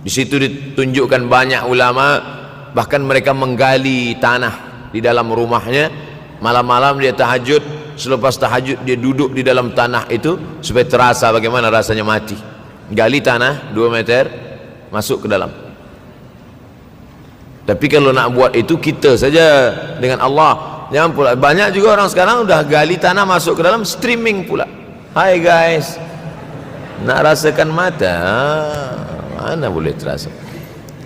Di situ ditunjukkan banyak ulama, bahkan mereka menggali tanah di dalam rumahnya. Malam-malam dia tahajud, selepas tahajud dia duduk di dalam tanah itu supaya terasa bagaimana rasanya mati. Gali tanah 2 meter, masuk ke dalam. Tapi kalau nak buat itu kita saja dengan Allah. Jangan pula, banyak juga orang sekarang udah gali tanah masuk ke dalam, streaming pula. Hai guys, nak rasakan mata? Mana boleh terasa.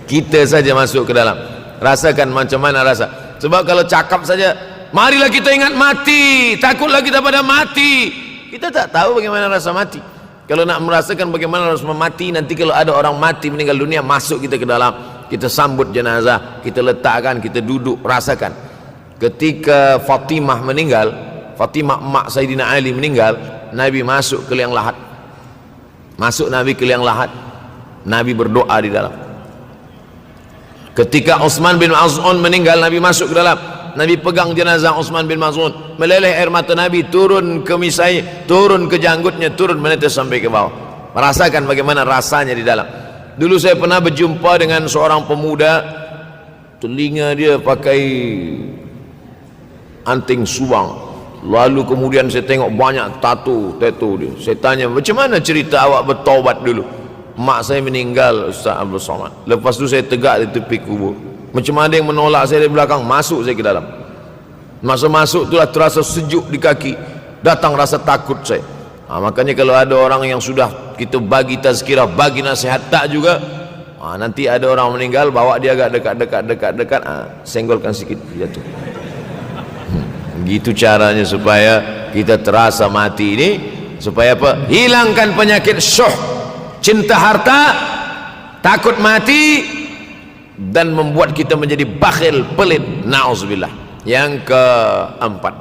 Kita saja masuk ke dalam, rasakan macam mana rasa. Sebab kalau cakap saja, marilah kita ingat mati, takutlah kita pada mati, kita tak tahu bagaimana rasa mati. Kalau nak merasakan bagaimana rasa mati, nanti kalau ada orang mati meninggal dunia, masuk kita ke dalam, kita sambut jenazah, kita letakkan, kita duduk, rasakan. Ketika Fatimah meninggal, Fatimah emak Sayyidina Ali meninggal, Nabi masuk ke liang lahat. Masuk Nabi ke liang lahat, Nabi berdoa di dalam. Ketika Utsman bin Maz'un meninggal, Nabi masuk ke dalam, Nabi pegang jenazah Utsman bin Maz'un, meleleh air mata Nabi turun ke misai, turun ke janggutnya, turun menetes sampai ke bawah. Merasakan bagaimana rasanya di dalam. Dulu saya pernah berjumpa dengan seorang pemuda, telinga dia pakai anting subang, lalu kemudian saya tengok banyak tato dia. Saya tanya, macam mana cerita awak bertaubat dulu? Mak saya meninggal, Ustaz Abdul Somad. Lepas tu saya tegak di tepi kubur. Macam ada yang menolak saya dari belakang, masuk saya ke dalam. Masa masuk itulah terasa sejuk di kaki, datang rasa takut saya. Makanya kalau ada orang yang sudah kita bagi tazkirah, bagi nasihat tak juga, nanti ada orang meninggal, bawa dia agak dekat, senggolkan sikit, jatuh. Gitu caranya supaya kita terasa mati ini, supaya apa? Hilangkan penyakit syuh, cinta harta, takut mati, dan membuat kita menjadi bakhil, pelit. Na'udzubillah. Yang keempat,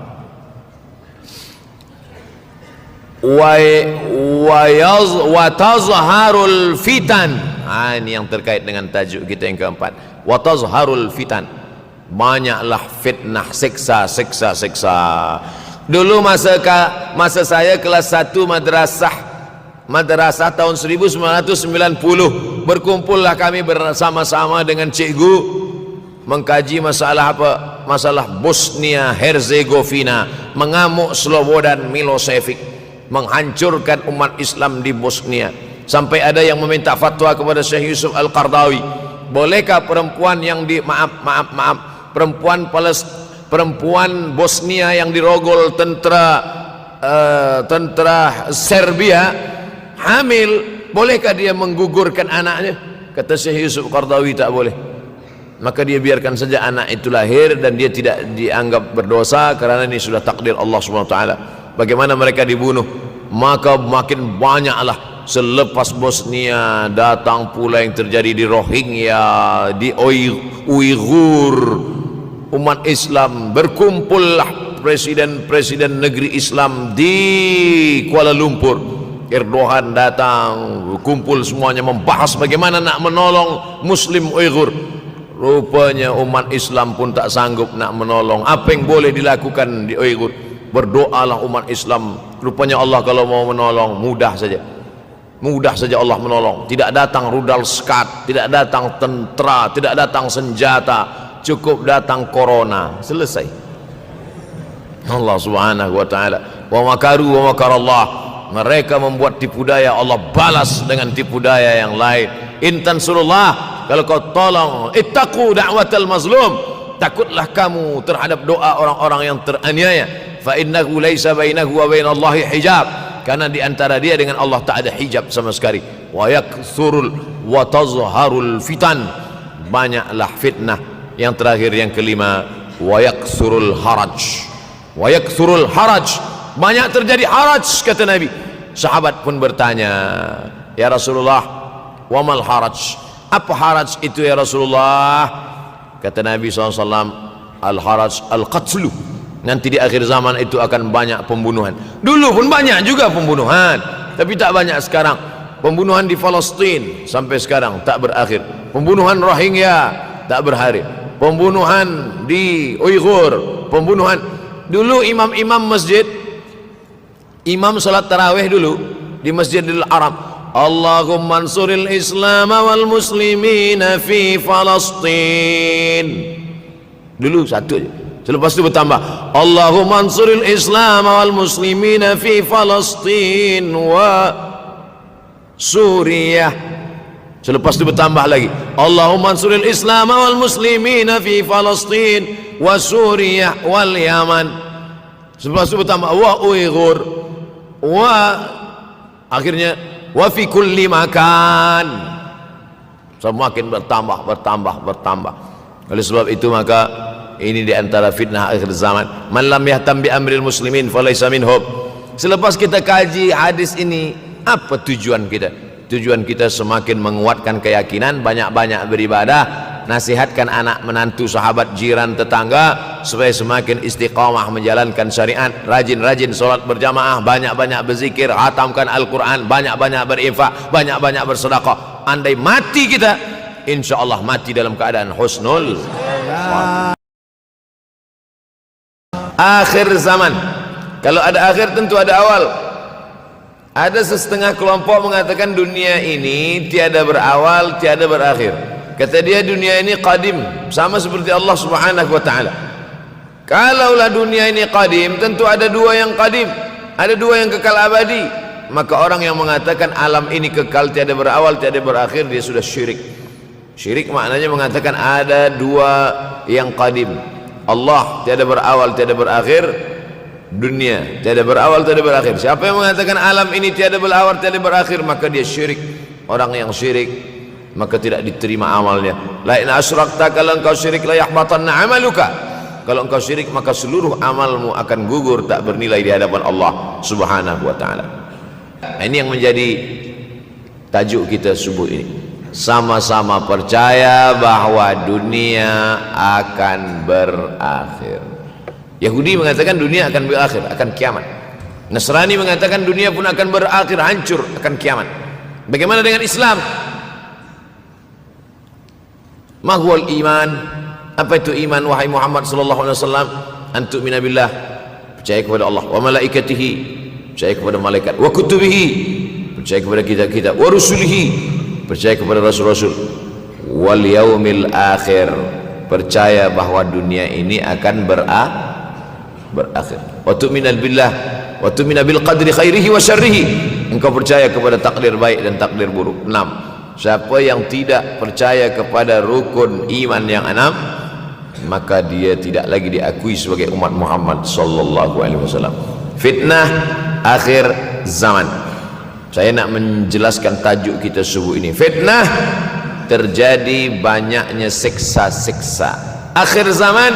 wa tazharul fitan. Ini yang terkait dengan tajuk kita yang keempat. Wa tazharul fitan. Banyaklah fitnah, siksa. Dulu masa saya kelas 1 madrasah tahun 1990, berkumpullah kami bersama-sama dengan cikgu mengkaji masalah apa? Masalah Bosnia Herzegovina, mengamuk Slobodan Milosevic. menghancurkan umat Islam di Bosnia. Sampai ada yang meminta fatwa kepada Syekh Yusuf Al-Qardawi, bolehkah perempuan yang perempuan Bosnia yang dirogol tentara Serbia hamil, bolehkah dia menggugurkan anaknya? Kata Syekh Yusuf Qardawi, tak boleh. Maka dia biarkan saja anak itu lahir dan dia tidak dianggap berdosa karena ini sudah takdir Allah SWT. Bagaimana mereka dibunuh? Maka makin banyaklah selepas Bosnia datang pula yang terjadi di Rohingya, di Uighur. Umat Islam berkumpullah presiden-presiden negeri Islam di Kuala Lumpur. Erdogan datang, kumpul semuanya membahas bagaimana nak menolong Muslim Uighur. Rupanya umat Islam pun tak sanggup nak menolong. Apa yang boleh dilakukan di Uighur? Berdoalah umat Islam. Rupanya Allah kalau mau menolong mudah saja. Mudah saja Allah menolong. Tidak datang rudal skat, tidak datang tentera, tidak datang senjata, cukup datang corona, selesai. Allah Subhanahu wa taala, wa makaru wa makarallah. Mereka membuat tipu daya, Allah balas dengan tipu daya yang lain. In tansurullah, kalau kau tolong, ittaqu da'watal mazlum, takutlah kamu terhadap doa orang-orang yang teraniaya. Fa innahu laisa bainahu wa bainallahi hijab, karena di antara dia dengan Allah tak ada hijab sama sekali. Wa yakthurul wa tazharul fitan, banyaklah fitnah. Yang terakhir, yang kelima, wa yakthurul haraj. Wa yakthurul haraj, banyak terjadi haraj, kata Nabi. Sahabat pun bertanya, ya Rasulullah, wamal haraj, apa haraj itu ya Rasulullah? Kata Nabi SAW, al haraj al qatlu, nanti di akhir zaman itu akan banyak pembunuhan. Dulu pun banyak juga pembunuhan, tapi tak banyak sekarang. Pembunuhan di Palestina sampai sekarang tak berakhir. Pembunuhan Rohingya tak berakhir. Pembunuhan di Uighur, pembunuhan. Dulu imam-imam masjid, imam salat tarawih dulu di Masjidil Haram, Allahumma ansuril Islam wal muslimina fi Palestin. Dulu satu aja. Selepas itu bertambah, Allahumma ansuril Islam wal muslimina fi Palestin wa Suriah. Selepas itu bertambah lagi, Allahumma ansuril Islam wal muslimina fi Palestin wa Suriah wal Yaman. Selepas itu bertambah wa Uighur wa, akhirnya wa fi kulli makan. Semakin bertambah. Oleh sebab itu maka ini di antara fitnah akhir zaman. Man lam yahtam bi amril muslimin falaysa minhum. Selepas kita kaji hadis ini, apa tujuan kita? Tujuan kita semakin menguatkan keyakinan, banyak-banyak beribadah, nasihatkan anak menantu, sahabat, jiran, tetangga supaya semakin istiqamah menjalankan syariat, rajin-rajin solat berjamaah, banyak-banyak berzikir, hatamkan Al-Quran, banyak-banyak berinfak, banyak-banyak bersedekah. Andai mati kita, insya Allah mati dalam keadaan husnul akhir zaman. Kalau ada akhir tentu ada awal. Ada setengah kelompok mengatakan dunia ini tiada berawal, tiada berakhir. Kata dia dunia ini qadim, sama seperti Allah Subhanahu wa taala. Kalaulah dunia ini qadim, tentu ada dua yang qadim, ada dua yang kekal abadi. Maka orang yang mengatakan alam ini kekal, tiada berawal, tiada berakhir, dia sudah syirik. Syirik maknanya mengatakan ada dua yang qadim. Allah tiada berawal, tiada berakhir, dunia tiada berawal, tiada berakhir. Siapa yang mengatakan alam ini tiada berawal, tiada berakhir, maka dia syirik. Orang yang syirik maka tidak diterima amalnya. La in asyrakta, kalau engkau syirik, la yahbatanna amaluka. Kalau engkau syirik maka seluruh amalmu akan gugur, tak bernilai di hadapan Allah Subhanahu wa taala. Ini yang menjadi tajuk kita subuh ini. Sama-sama percaya bahwa dunia akan berakhir. Yahudi mengatakan dunia akan berakhir, akan kiamat. Nasrani mengatakan dunia pun akan berakhir, hancur, akan kiamat. Bagaimana dengan Islam? Ma huwal iman? Apa itu iman wahai Muhammad sallallahu alaihi wasallam? An tu'mina billah, percaya kepada Allah, wa malaikatihi, percaya kepada malaikat, wa kutubihi, percaya kepada kitab-kitab, wa rusulihi, percaya kepada rasul-rasul, wal yaumil akhir, percaya bahwa dunia ini akan berakhir. Wa tu'mina billah, wa tu'mina bil qadri khairihi wa syarrihi, engkau percaya kepada takdir baik dan takdir buruk. 6. Siapa yang tidak percaya kepada rukun iman yang 6, maka dia tidak lagi diakui sebagai umat Muhammad sallallahu alaihi wasallam. Fitnah akhir zaman. Saya nak menjelaskan tajuk kita subuh ini. Fitnah, terjadi banyaknya siksa-siksa. Akhir zaman,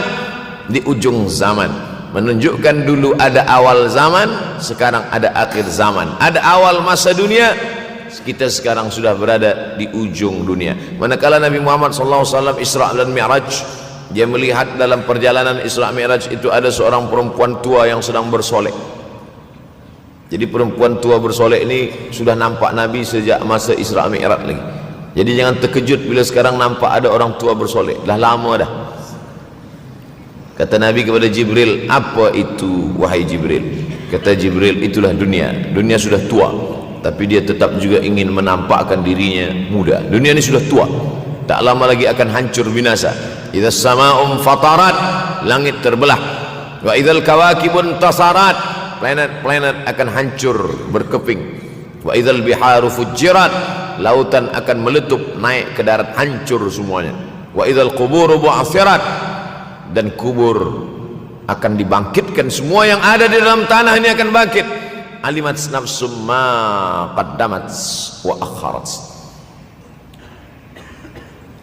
di ujung zaman. Menunjukkan dulu ada awal zaman, sekarang ada akhir zaman. Ada awal masa dunia, kita sekarang sudah berada di ujung dunia. Manakala Nabi Muhammad SAW Isra dan Mi'raj, dia melihat dalam perjalanan Isra Mi'raj itu ada seorang perempuan tua yang sedang bersolek. Jadi perempuan tua bersolek ini sudah nampak Nabi sejak masa Isra Mi'raj lagi. Jadi jangan terkejut bila sekarang nampak ada orang tua bersolek. Dah lama dah. Kata Nabi kepada Jibril, apa itu wahai Jibril? Kata Jibril, itulah dunia. Dunia sudah tua, tapi dia tetap juga ingin menampakkan dirinya muda. Dunia ini sudah tua, tak lama lagi akan hancur binasa. Idza sama'um fatarat, langit terbelah. Wa idzal kawakibun tasarat, planet-planet akan hancur berkeping. Wa idzal biharu fujirat, lautan akan meletup naik ke darat, hancur semuanya. Wa idzal quburu bu'athirat, dan kubur akan dibangkitkan. Semua yang ada di dalam tanah ini akan bangkit. Alimat nafsum ma qaddamat wa akharat.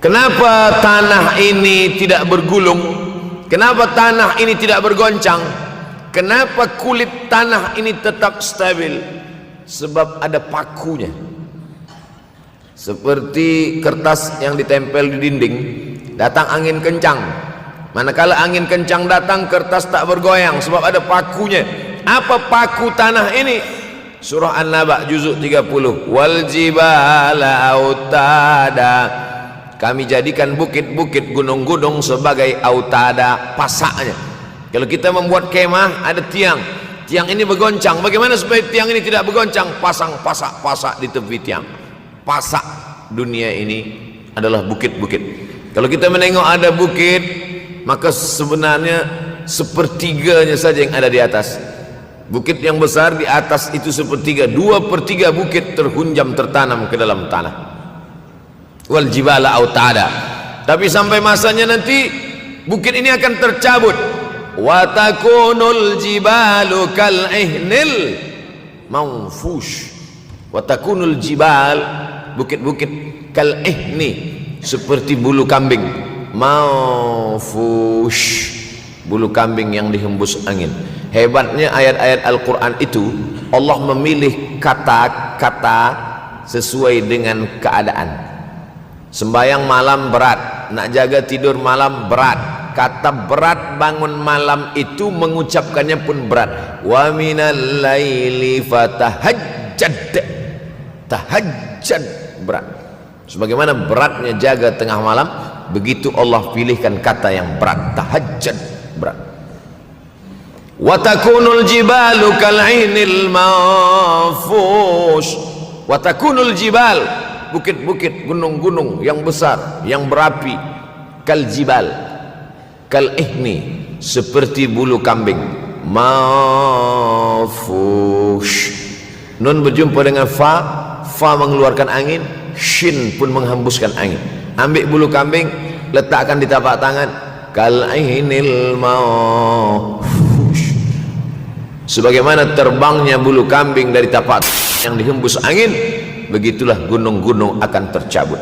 Kenapa tanah ini tidak bergulung? Kenapa tanah ini tidak bergoncang? Kenapa kulit tanah ini tetap stabil? Sebab ada pakunya. Seperti kertas yang ditempel di dinding, datang angin kencang, manakala angin kencang datang, kertas tak bergoyang sebab ada pakunya. Apa paku tanah ini? Surah An-Naba juzuk 30. Wal jibala autada, kami jadikan bukit-bukit, gunung-gunung sebagai autada, pasaknya. Kalau kita membuat kemah, ada tiang, tiang ini bergoncang. Bagaimana supaya tiang ini tidak bergoncang? Pasang pasak-pasak di tepi tiang. Pasak dunia ini adalah bukit-bukit. Kalau kita menengok ada bukit, maka sebenarnya sepertiganya saja yang ada di atas. Bukit yang besar di atas itu sepertiga, 2/3 bukit terhunjam, tertanam ke dalam tanah. Wal jibala autada. Tapi sampai masanya nanti bukit ini akan tercabut. Wa takunul jibalu kal ihnil manfush. Wa takunul jibal, bukit-bukit, kal ihni, seperti bulu kambing. Manfush, bulu kambing yang dihembus angin. Hebatnya ayat-ayat Al-Quran itu, Allah memilih kata-kata sesuai dengan keadaan. Sembayang malam berat, nak jaga tidur malam berat. Kata berat bangun malam itu mengucapkannya pun berat. Wa minal laili fatahajjad, tahajjad berat. Sebagaimana beratnya jaga tengah malam, begitu Allah pilihkan kata yang berat, tahajjud, berat. Wa takunul jibalu kal'inil manfush. Wa takunul jibal, bukit-bukit, gunung-gunung yang besar, yang berapi, kal jibal, kal ihni, seperti bulu kambing. Manfush. Nun berjumpa dengan fa, fa mengeluarkan angin, shin pun menghembuskan angin. Ambil bulu kambing, letakkan di tapak tangan, kal ainil manfush. Sebagaimana terbangnya bulu kambing dari tapak yang dihembus angin, begitulah gunung-gunung akan tercabut.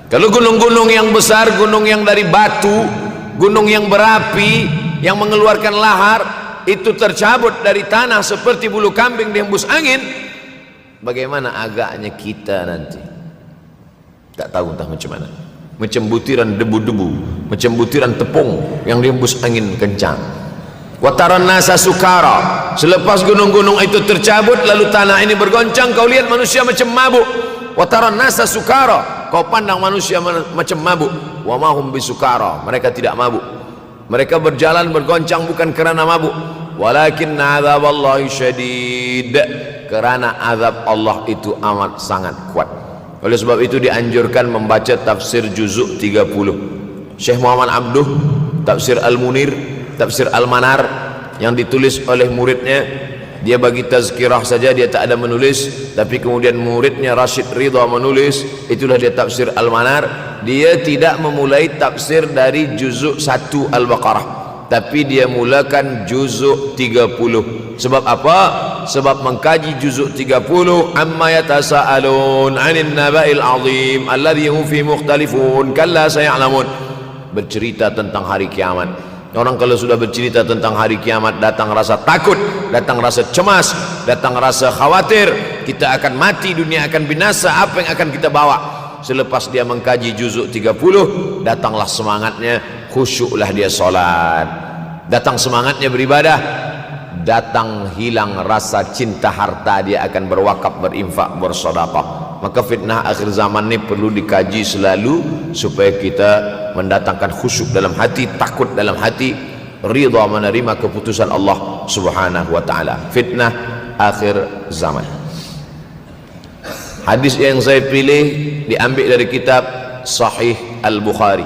Kalau gunung-gunung yang besar, gunung yang dari batu, gunung yang berapi, yang mengeluarkan lahar, itu tercabut dari tanah seperti bulu kambing dihembus angin, bagaimana agaknya kita nanti? Tak tahu entah macam mana. Macam butiran debu-debu, macam butiran tepung yang dihembus angin kencang. Wataran nasa sukara, selepas gunung-gunung itu tercabut lalu tanah ini bergoncang, kau lihat manusia macam mabuk. Wataran nasa sukara, kau pandang manusia macam mabuk. Wa mahum bisukara, mereka tidak mabuk. Mereka berjalan bergoncang bukan kerana mabuk, walakin azaballahi syadid, kerana azab Allah itu amat sangat kuat. Oleh sebab itu dianjurkan membaca tafsir juzuk 30 Syekh Muhammad Abduh, tafsir Al-Munir, tafsir Al-Manar yang ditulis oleh muridnya dia bagi tazkirah saja, dia tak ada menulis, tapi kemudian muridnya Rashid Ridha menulis, itulah dia tafsir Al-Manar. Dia tidak memulai tafsir dari juzuk 1 Al-Baqarah, tapi dia mulakan juzuk 30. Sebab apa? Sebab mengkaji juzuk 30, amma yatasaalun 'anil naba'il 'azim alladhi hum fi mukhtalifun kalla saya'lamun, bercerita tentang hari kiamat. Orang kalau sudah bercerita tentang hari kiamat, datang rasa takut, datang rasa cemas, datang rasa khawatir, kita akan mati, dunia akan binasa, apa yang akan kita bawa? Selepas dia mengkaji juzuk 30, datanglah semangatnya, khusyuklah dia solat, datang semangatnya beribadah, datang hilang rasa cinta harta, dia akan berwakaf, berinfak, bersedekah. Maka fitnah akhir zaman ini perlu dikaji selalu supaya kita mendatangkan khusyuk dalam hati, takut dalam hati, ridha menerima keputusan Allah Subhanahu wa taala. Fitnah akhir zaman. Hadis yang saya pilih diambil dari kitab Sahih Al-Bukhari.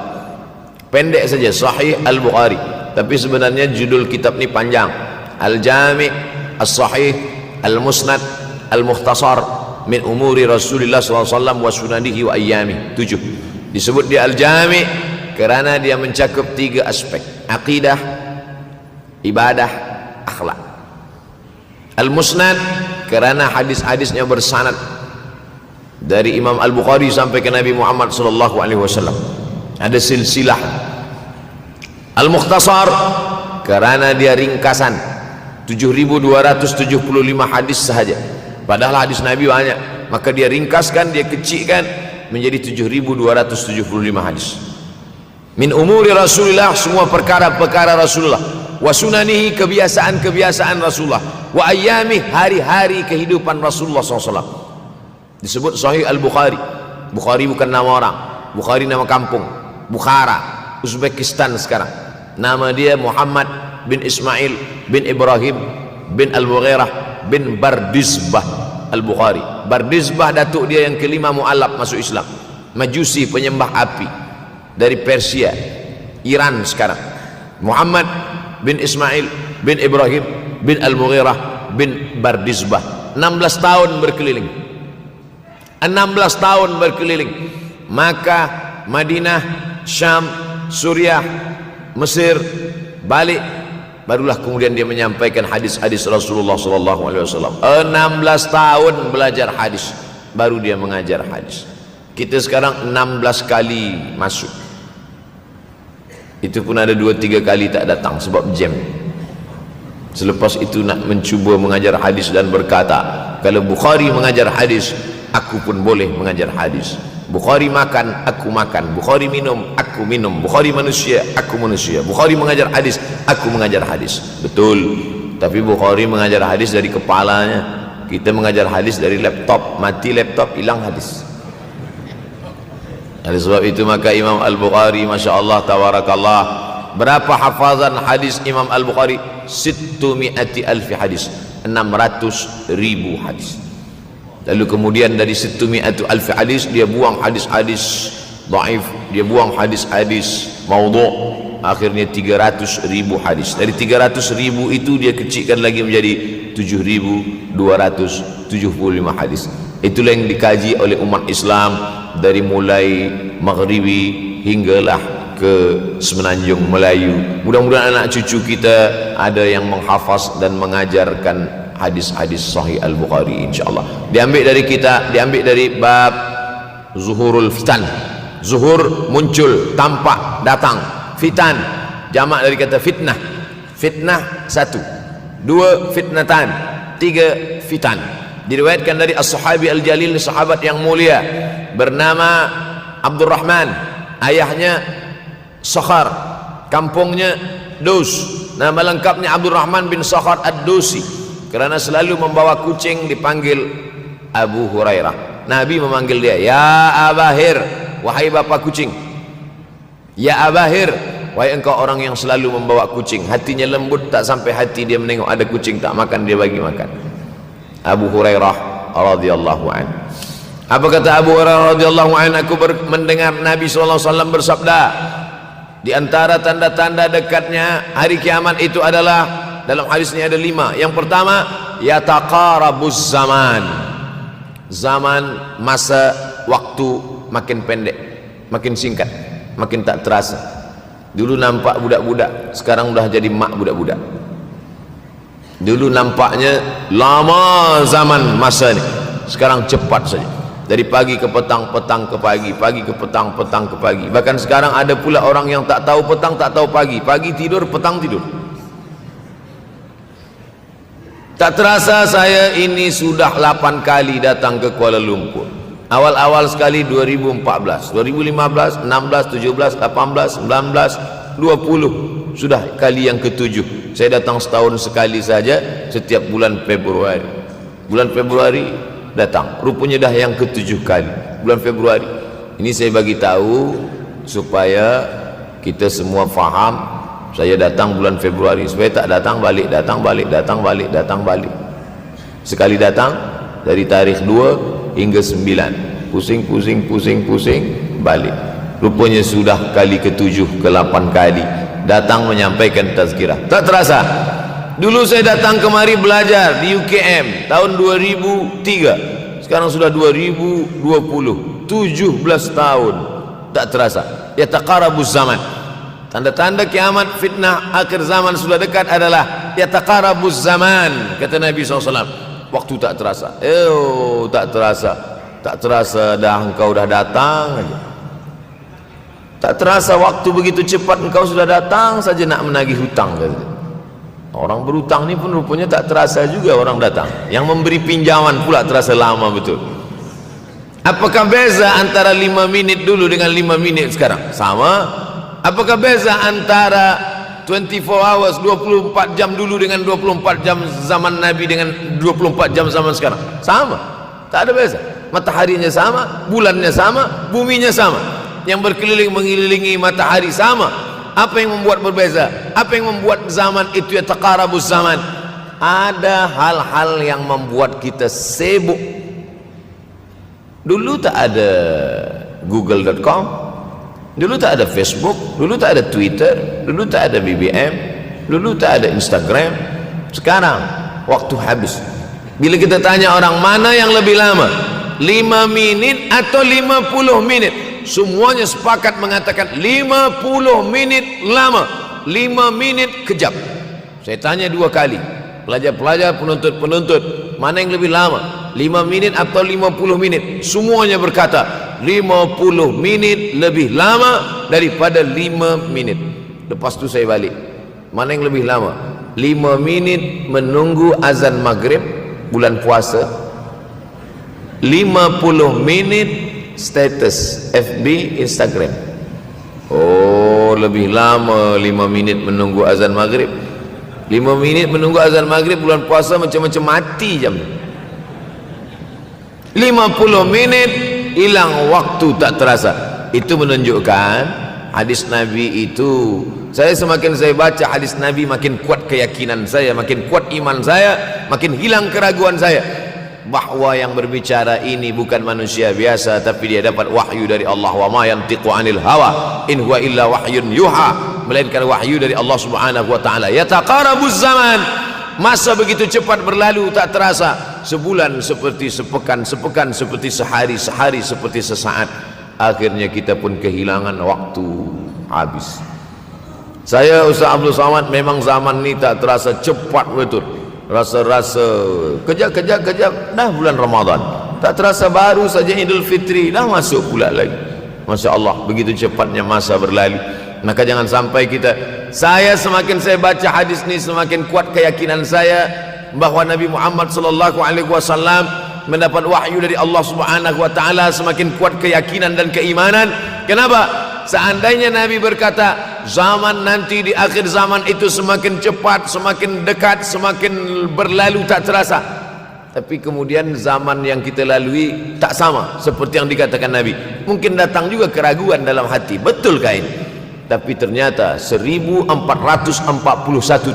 Pendek saja, Sahih Al-Bukhari, tapi sebenarnya judul kitab ini panjang. Al-Jami' As-Sahih Al-Musnad Al-Mukhtasar min umuri Rasulullah SAW wa sunanihi wa ayyami. 7. Disebut dia Al-Jami' kerana dia mencakup 3 aspek: akidah, ibadah, akhlak. Al-Musnad kerana hadis-hadisnya bersanad dari Imam Al-Bukhari sampai ke Nabi Muhammad SAW, ada silsilah. Al-Mukhtasar kerana dia ringkasan, 7.275 hadis sahaja, padahal hadis Nabi banyak, maka dia ringkaskan, dia kecilkan menjadi 7.275 hadis. Min umuri Rasulullah, semua perkara-perkara Rasulullah, wa sunanihi, kebiasaan-kebiasaan Rasulullah, wa ayyami, hari-hari kehidupan Rasulullah SAW. Disebut Sahih Al-Bukhari. Bukhari bukan nama orang, Bukhari nama kampung, Bukhara, Uzbekistan sekarang. Nama dia Muhammad bin Ismail bin Ibrahim bin Al-Mughirah bin Bardizbah Al-Bukhari. Bardizbah datuk dia yang kelima mu'alaf masuk Islam, Majusi, penyembah api, dari Persia, Iran sekarang. Muhammad bin Ismail bin Ibrahim bin Al-Mughirah bin Bardizbah. 16 tahun berkeliling, 16 tahun berkeliling Makkah, Madinah, Syam, Suriah, Mesir, balik, barulah kemudian dia menyampaikan hadis-hadis Rasulullah SAW. 16 tahun belajar hadis, baru dia mengajar hadis. Kita sekarang 16 kali masuk, itu pun ada 2-3 kali tak datang sebab jam. Selepas itu nak mencuba mengajar hadis dan berkata, kalau Bukhari mengajar hadis, aku pun boleh mengajar hadis. Bukhari makan, aku makan. Bukhari minum, aku minum. Bukhari manusia, aku manusia. Bukhari mengajar hadis, aku mengajar hadis. Betul, tapi Bukhari mengajar hadis dari kepalanya, kita mengajar hadis dari laptop. Mati laptop, hilang hadis. Oleh sebab itu maka Imam Al-Bukhari, Masya Allah, Tabarakallah, berapa hafazan hadis Imam Al-Bukhari? 600,000 hadis, 600,000 hadis. Lalu kemudian dari 600,000 hadis dia buang hadis-hadis dhaif, dia buang hadis-hadis maudhu', akhirnya 300,000 hadis. Dari 300,000 itu dia kecilkan lagi menjadi 7.275 hadis. Itulah yang dikaji oleh umat Islam dari mulai Maghribi hinggalah ke Semenanjung Melayu. Mudah-mudahan anak cucu kita ada yang menghafaz dan mengajarkan hadis-hadis Sahih Al-Bukhari, insyaallah. Diambil dari kita, diambil dari bab zuhurul fitan. Zuhur, muncul, tampak, datang. Fitan, jamak dari kata fitnah. Fitnah 1, 2 fitnatan, 3 fitan. Diriwayatkan dari as-sahabi al-jalil, sahabat yang mulia bernama Abdurrahman, ayahnya Sakhar, kampungnya Dus. Nama lengkapnya Abdurrahman bin Sakhar Ad-Dusi. Kerana selalu membawa kucing dipanggil Abu Hurairah. Nabi memanggil dia, ya Abahir, wahai bapa kucing. Ya Abahir, wahai engkau orang yang selalu membawa kucing. Hatinya lembut, tak sampai hati dia menengok ada kucing tak makan, dia bagi makan. Abu Hurairah radhiyallahu anhu. Apa kata Abu Hurairah radhiyallahu anhu? Aku mendengar Nabi SAW bersabda, di antara tanda-tanda dekatnya hari kiamat itu adalah, dalam hadis ini ada 5. Yang pertama, yataqarabuz zaman. Zaman, masa, waktu makin pendek, makin singkat, makin tak terasa. Dulu nampak budak-budak, sekarang udah jadi mak budak-budak. Dulu nampaknya lama zaman masa ni, sekarang cepat saja. Dari pagi ke petang, petang ke pagi, pagi ke petang, petang ke pagi. Bahkan sekarang ada pula orang yang tak tahu petang, tak tahu pagi. Pagi tidur, petang tidur. Tak terasa saya ini sudah 8 kali datang ke Kuala Lumpur. Awal-awal sekali 2014, 2015, 16, 17, 18, 19, 20. Sudah kali yang ke-7. Saya datang setahun sekali saja, setiap bulan Februari. Bulan Februari datang. Rupanya dah yang ke-7 kali. Bulan Februari. Ini saya bagi tahu supaya kita semua faham. Saya datang bulan Februari, supaya tak datang balik, datang balik, datang balik, datang balik. Sekali datang dari tarikh 2 hingga 9. Pusing, pusing, pusing, pusing, balik. Rupanya sudah kali ke-7, ke-8 kali datang menyampaikan tazkirah. Tak terasa. Dulu saya datang kemari belajar di UKM tahun 2003. Sekarang sudah 2020, 17 tahun. Tak terasa. Yataqarabuz zaman. Tanda-tanda kiamat, fitnah akhir zaman sudah dekat adalah yataqarabuz zaman, kata Nabi SAW. Waktu tak terasa. Tak terasa. Tak terasa dah engkau dah datang aja. Tak terasa waktu begitu cepat, engkau sudah datang saja nak menagih hutang. Orang berhutang ni pun rupanya tak terasa juga orang datang. Yang memberi pinjaman pula terasa lama betul. Apakah beza antara 5 minit dulu dengan 5 minit sekarang? Sama. Apakah beza antara 24 hours, 24 jam dulu dengan 24 jam zaman Nabi dengan 24 jam zaman sekarang? Sama. Tak ada beza. Mataharinya sama, bulannya sama, buminya sama. Yang berkeliling mengelilingi matahari sama. Apa yang membuat berbeza? Apa yang membuat zaman itu yataqarabuz zaman? Ada hal-hal yang membuat kita sibuk. Dulu tak ada google.com, dulu tak ada Facebook, dulu tak ada Twitter, dulu tak ada BBM, dulu tak ada Instagram. Sekarang waktu habis. Bila kita tanya orang mana yang lebih lama, 5 minit atau 50 minit, semuanya sepakat mengatakan 50 minit lama, 5 minit kejap. Saya tanya 2 kali, pelajar-pelajar, penuntut-penuntut, mana yang lebih lama, 5 minit atau 50 minit? Semuanya berkata 50 minit lebih lama daripada 5 minit. Lepas tu saya balik, mana yang lebih lama? 5 minit menunggu azan maghrib bulan puasa, 50 minit status FB, Instagram. Oh, lebih lama 5 minit menunggu azan maghrib. 5 minit menunggu azan maghrib bulan puasa macam-macam mati jam. 50 minit hilang waktu tak terasa. Itu menunjukkan hadis Nabi itu, saya semakin saya baca hadis Nabi makin kuat keyakinan saya, makin kuat iman saya, makin hilang keraguan saya bahwa yang berbicara ini bukan manusia biasa, tapi dia dapat wahyu dari Allah. Wa ma yantiqu anil hawa in huwa illa wahyun yuha, melainkan wahyu dari Allah Subhanahu wa taala. Yataqarabuz zaman, masa begitu cepat berlalu tak terasa. Sebulan seperti sepekan, sepekan seperti sehari, sehari seperti sesaat. Akhirnya kita pun kehilangan waktu, habis. Saya Ustaz Abdul Samad, memang zaman ni tak terasa cepat betul. Rasa-rasa kejap-kejap dah bulan Ramadan, tak terasa baru saja Idul Fitri dah masuk pula lagi. Masya Allah, begitu cepatnya masa berlalu. Maka jangan sampai kita, saya semakin saya baca hadis ni semakin kuat keyakinan saya bahwa Nabi Muhammad sallallahu alaihi wasallam mendapat wahyu dari Allah Subhanahu wa taala. Semakin kuat keyakinan dan keimanan. Kenapa? Seandainya Nabi berkata zaman nanti di akhir zaman itu semakin cepat, semakin dekat, semakin berlalu tak terasa, tapi kemudian zaman yang kita lalui tak sama seperti yang dikatakan Nabi. Mungkin datang juga keraguan dalam hati, betulkah ini? Tapi ternyata 1441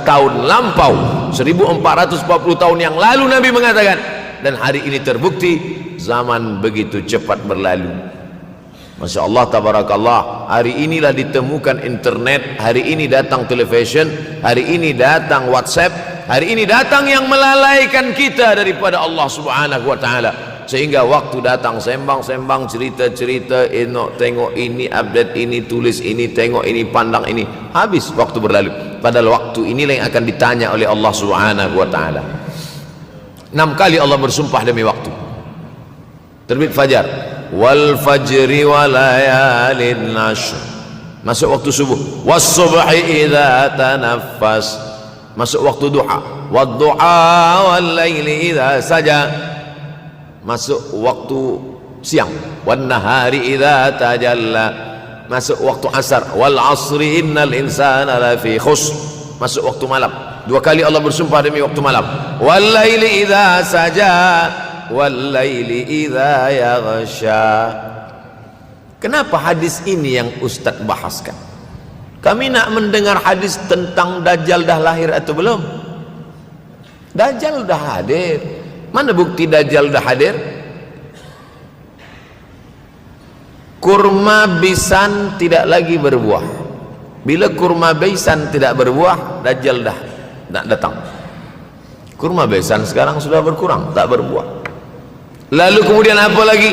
tahun lampau, 1440 tahun yang lalu Nabi mengatakan, dan hari ini terbukti zaman begitu cepat berlalu. Masya Allah, tabarakallah. Hari inilah ditemukan internet, hari ini datang television, hari ini datang WhatsApp, Hari ini datang yang melalaikan kita daripada Allah Subhanahu wa taala, sehingga waktu datang sembang-sembang, cerita-cerita, tengok ini, update ini, tulis ini, tengok ini, pandang ini, habis waktu berlalu. Padahal waktu inilah yang akan ditanya oleh Allah Subhanahu wa taala. 6 kali Allah bersumpah demi waktu. Terbit fajar, wal fajri wa layalin ashr, masuk waktu subuh, was subhi idza tanaffas, masuk waktu duha, wad duha wal laili idza saja, masuk waktu siang, wan nahari idza tajalla, masuk waktu asar, wal asri innal insana lafi khusr, masuk waktu malam. 2 kali Allah bersumpah demi waktu malam, wal laili idza saja wal laili idza yaghsha. Kenapa hadis ini yang Ustaz bahaskan? Kami nak mendengar hadis tentang Dajjal dah lahir atau belum? Dajjal dah hadir. Mana bukti Dajjal dah hadir? Kurma bisan tidak lagi berbuah. Bila kurma bisan tidak berbuah, Dajjal dah nak datang. Kurma bisan sekarang sudah berkurang, tak berbuah. Lalu kemudian apa lagi?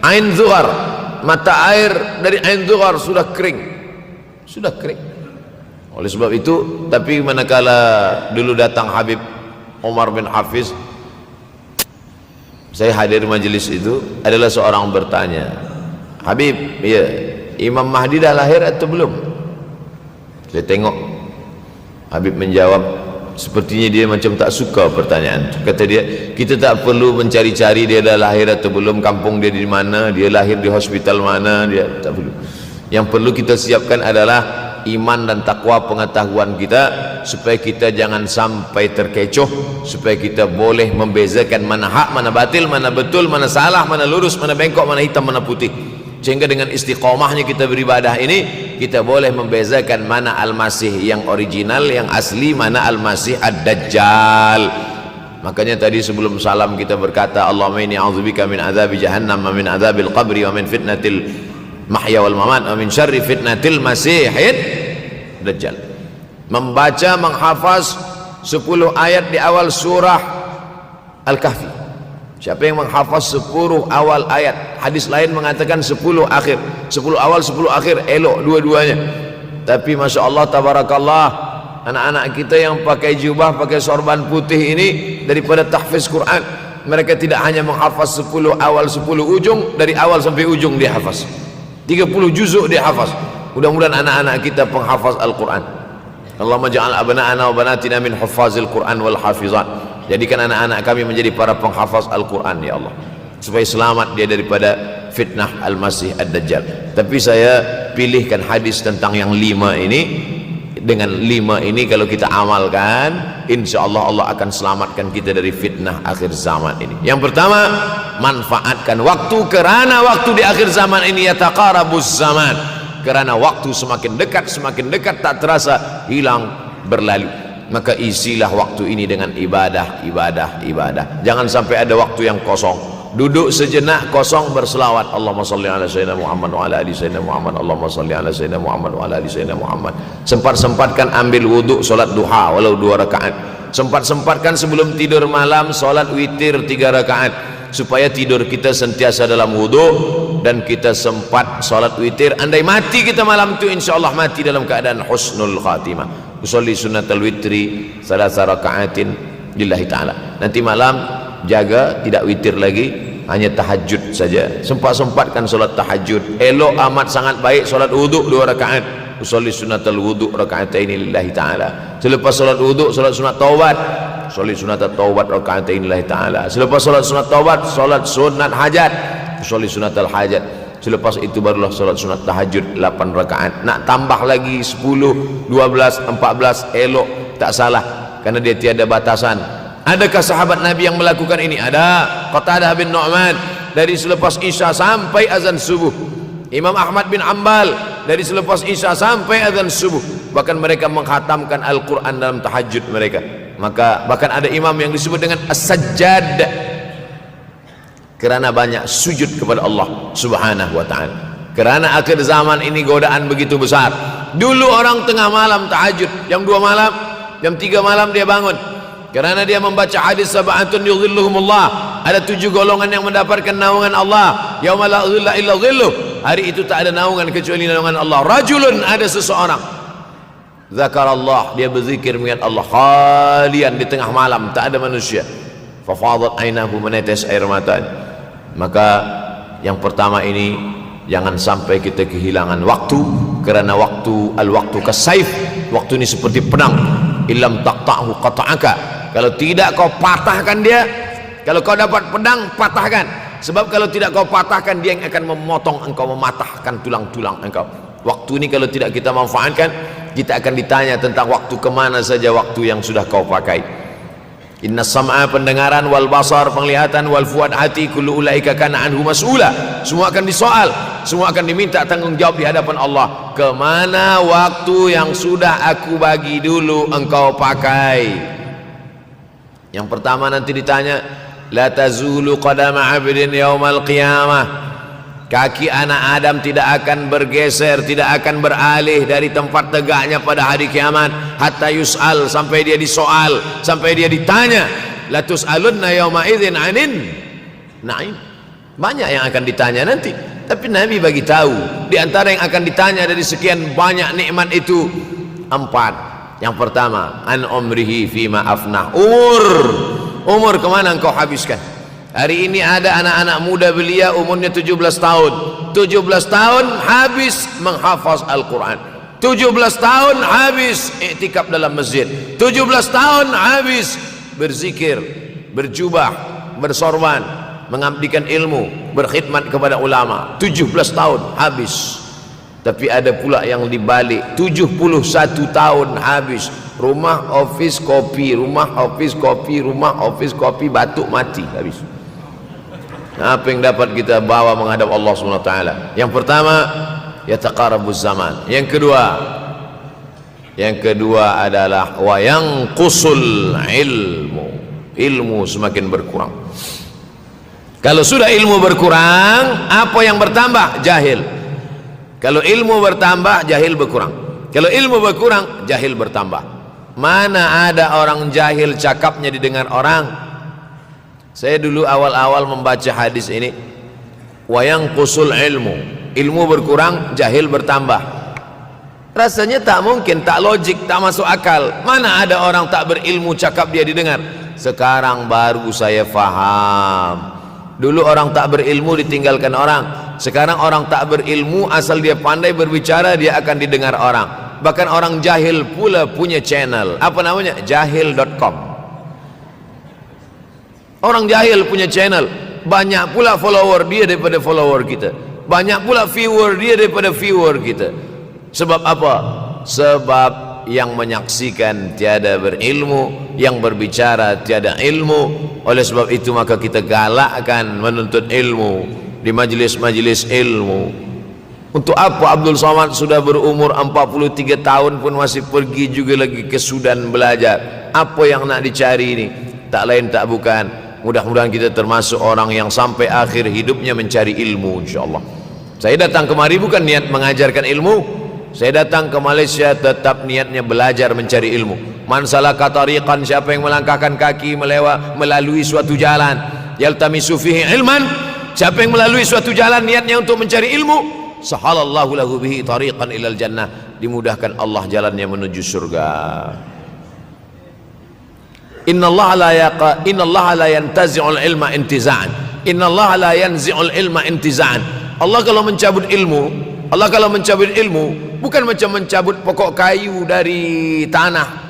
Ain Zuhar, mata air dari Ain Zuhar sudah kering, sudah kering. Oleh sebab itu, tapi manakala dulu datang Habib Umar bin Hafiz, saya hadir majelis itu, adalah seorang bertanya, Habib, ya, Imam Mahdi dah lahir atau belum? Saya tengok Habib menjawab, sepertinya dia macam tak suka pertanyaan. Kata dia, kita tak perlu mencari-cari dia dah lahir atau belum, kampung dia di mana, dia lahir di hospital mana, dia tak perlu. Yang perlu kita siapkan adalah iman dan takwa pengetahuan kita, supaya kita jangan sampai terkecoh, supaya kita boleh membezakan mana hak, mana batil, mana betul, mana salah, mana lurus, mana bengkok, mana hitam, mana putih. Sehingga dengan istiqomahnya kita beribadah ini, kita boleh membezakan mana Al-Masih yang original, yang asli, mana Al-Masih Ad-Dajjal. Makanya tadi sebelum salam kita berkata, Allahumma inni a'udzubika min adzabi jahannam wa min adzabil qabri wa min fitnatil mahya wal mamat wa min syarri fitnatil masihid Dajjal. Membaca, menghafaz 10 ayat di awal surah Al-Kahfi. Siapa yang menghafaz 10 awal ayat, hadis lain mengatakan 10 akhir, 10 awal 10 akhir, elok dua-duanya. Tapi Masya Allah, tabarakallah, anak-anak kita yang pakai jubah, pakai sorban putih ini, daripada tahfiz Quran, mereka tidak hanya menghafaz 10 awal 10 ujung, dari awal sampai ujung dia hafaz, 30 juzuk dia hafaz. Mudah-mudahan anak-anak kita penghafaz Al-Quran. Allahumma ja'al abna'ana wa banatina min huffazil Quran wal hafizat. Jadikan anak-anak kami menjadi para penghafaz Al-Quran, ya Allah, supaya selamat dia daripada fitnah Al-Masih Ad-Dajjal. Tapi saya pilihkan hadis tentang yang 5 ini. Dengan 5 ini kalau kita amalkan, insya Allah Allah akan selamatkan kita dari fitnah akhir zaman ini. Yang pertama, manfaatkan waktu, kerana waktu di akhir zaman ini yataqarabuz zaman, kerana waktu semakin dekat tak terasa hilang berlalu. Maka isilah waktu ini dengan ibadah. Jangan sampai ada waktu yang kosong. Duduk sejenak kosong, berselawat, Allahumma salli ala sayyidina Muhammad wa ala ali sayyidina Muhammad, Allahumma salli ala sayyidina Muhammad wa ala ali sayyidina Muhammad. Sempat-sempatkan ambil wuduk, solat duha walau 2 rakaat. Sempat-sempatkan sebelum tidur malam solat witir 3 rakaat, supaya tidur kita sentiasa dalam wuduk, dan kita sempat solat witir. Andai mati kita malam itu, insyaallah mati dalam keadaan husnul khatimah. Usolli sunnatal witri 3 rakaatin lillahi ta'ala. Nanti malam jaga, tidak witir lagi, hanya tahajud saja. Sempat-sempatkan solat tahajud. Elok amat sangat baik solat wuduk 2 rakaat. Usolli sunnatal wuduk rakaatain lillahi ta'ala. Selepas solat wuduk, solat sunat taubat. Usolli sunatat taubat rakaatain lillahi ta'ala. Selepas solat sunat taubat, solat sunat hajat. Usolli sunatal hajat. Selepas itu barulah solat sunat tahajud 8 rakaat. Nak tambah lagi 10, 12, 14, elok, tak salah, karena dia tiada batasan. Adakah sahabat Nabi yang melakukan ini? Ada. Qatadah bin Nu'man, dari selepas Isya sampai azan subuh. Imam Ahmad bin Ambal, dari selepas Isya sampai azan subuh. Bahkan mereka menghatamkan Al-Quran dalam tahajud mereka. Maka bahkan ada imam yang disebut dengan As-Sajjad, kerana banyak sujud kepada Allah Subhanahu wa ta'ala. Kerana akhir zaman ini godaan begitu besar. Dulu orang tengah malam tahajud, jam 2 malam jam 3 malam dia bangun, kerana dia membaca hadis sab'atun yudhilluhumullah, ada 7 golongan yang mendapatkan naungan Allah, yauma la dhilla illa dhilluh, hari itu tak ada naungan kecuali naungan Allah. Rajulun, ada seseorang, zakarallah, dia berzikir mengingat Allah, khalian, di tengah malam tak ada manusia, fafadat ainahu, menetes air matanya. Maka yang pertama ini, jangan sampai kita kehilangan waktu, kerana waktu kasaif, waktu ini seperti pedang, illam taqta'hu qata'aka, kalau tidak kau patahkan dia, kalau kau dapat pedang patahkan, sebab kalau tidak kau patahkan, dia yang akan memotong engkau, mematahkan tulang-tulang engkau. Waktu ini kalau tidak kita manfaatkan, kita akan ditanya tentang waktu, kemana saja waktu yang sudah kau pakai. Inna sam'a, pendengaran, wal basar, penglihatan, wal fuad, hati, kullu ulaika kana anhu mas'ula, semua akan disoal, semua akan diminta tanggungjawab di hadapan Allah. Kemana waktu yang sudah aku bagi dulu engkau pakai? Yang pertama nanti ditanya, la tazulu qadama 'abdin yaumal qiyamah, kaki anak Adam tidak akan bergeser, tidak akan beralih dari tempat tegaknya pada hari kiamat, hatta yus'al, sampai dia disoal, sampai dia ditanya. La tus'alunna yauma idzin 'anin na'im, banyak yang akan ditanya nanti, tapi Nabi bagi tahu di antara yang akan ditanya dari sekian banyak nikmat itu 4. Yang pertama, an umrihi fima afnah, umur kemana engkau habiskan? Hari ini ada anak-anak muda belia umurnya 17 tahun, 17 tahun habis menghafaz Al-Quran, 17 tahun habis iktikaf dalam masjid, 17 tahun habis berzikir, berjubah, bersorban, mengabdikan ilmu, berkhidmat kepada ulama, 17 tahun habis. Tapi ada pula yang dibalik, 71 tahun habis, rumah office kopi, rumah office kopi, rumah office kopi, batuk mati habis. Apa yang dapat kita bawa menghadap Allah SWT? Yang pertama, yataqarabuz zaman. Yang kedua adalah wa yanqusul ilmu, ilmu semakin berkurang. Kalau sudah ilmu berkurang, apa yang bertambah? Jahil. Kalau ilmu bertambah, jahil berkurang. Kalau ilmu berkurang, jahil bertambah. Mana ada orang jahil cakapnya didengar orang? Saya dulu awal-awal membaca hadis ini, wa yanqusul ilmu, ilmu berkurang, jahil bertambah. Rasanya tak mungkin, tak logik, tak masuk akal. Mana ada orang tak berilmu cakap dia didengar? Sekarang baru saya faham. Dulu orang tak berilmu ditinggalkan orang, sekarang orang tak berilmu asal dia pandai berbicara, dia akan didengar orang. Bahkan orang jahil pula punya channel, apa namanya? Jahil.com. Orang jahil punya channel, banyak pula follower dia daripada follower kita, banyak pula viewer dia daripada viewer kita. Sebab apa? Sebab yang menyaksikan tiada berilmu, yang berbicara tiada ilmu. Oleh sebab itu maka kita galakkan menuntut ilmu di majlis-majlis ilmu. Untuk apa Abdul Somad sudah berumur 43 tahun pun masih pergi juga lagi ke Sudan belajar? Apa yang nak dicari ini? Tak lain tak bukan, mudah-mudahan kita termasuk orang yang sampai akhir hidupnya mencari ilmu, insyaAllah. Saya datang kemari bukan niat mengajarkan ilmu, saya datang ke Malaysia tetap niatnya belajar mencari ilmu. Man salaka tariqan, siapa yang melangkahkan kaki melalui suatu jalan, yaltamisu fihi ilman, siapa yang melalui suatu jalan niatnya untuk mencari ilmu, sahalallahu lahu bihi tariqan ilal jannah, dimudahkan Allah jalannya menuju surga. Innallaha la yantazi'ul ilma intiza'an, innallaha la yanzi'ul ilma intiza'an. Allah kalau mencabut ilmu, bukan macam mencabut pokok kayu dari tanah.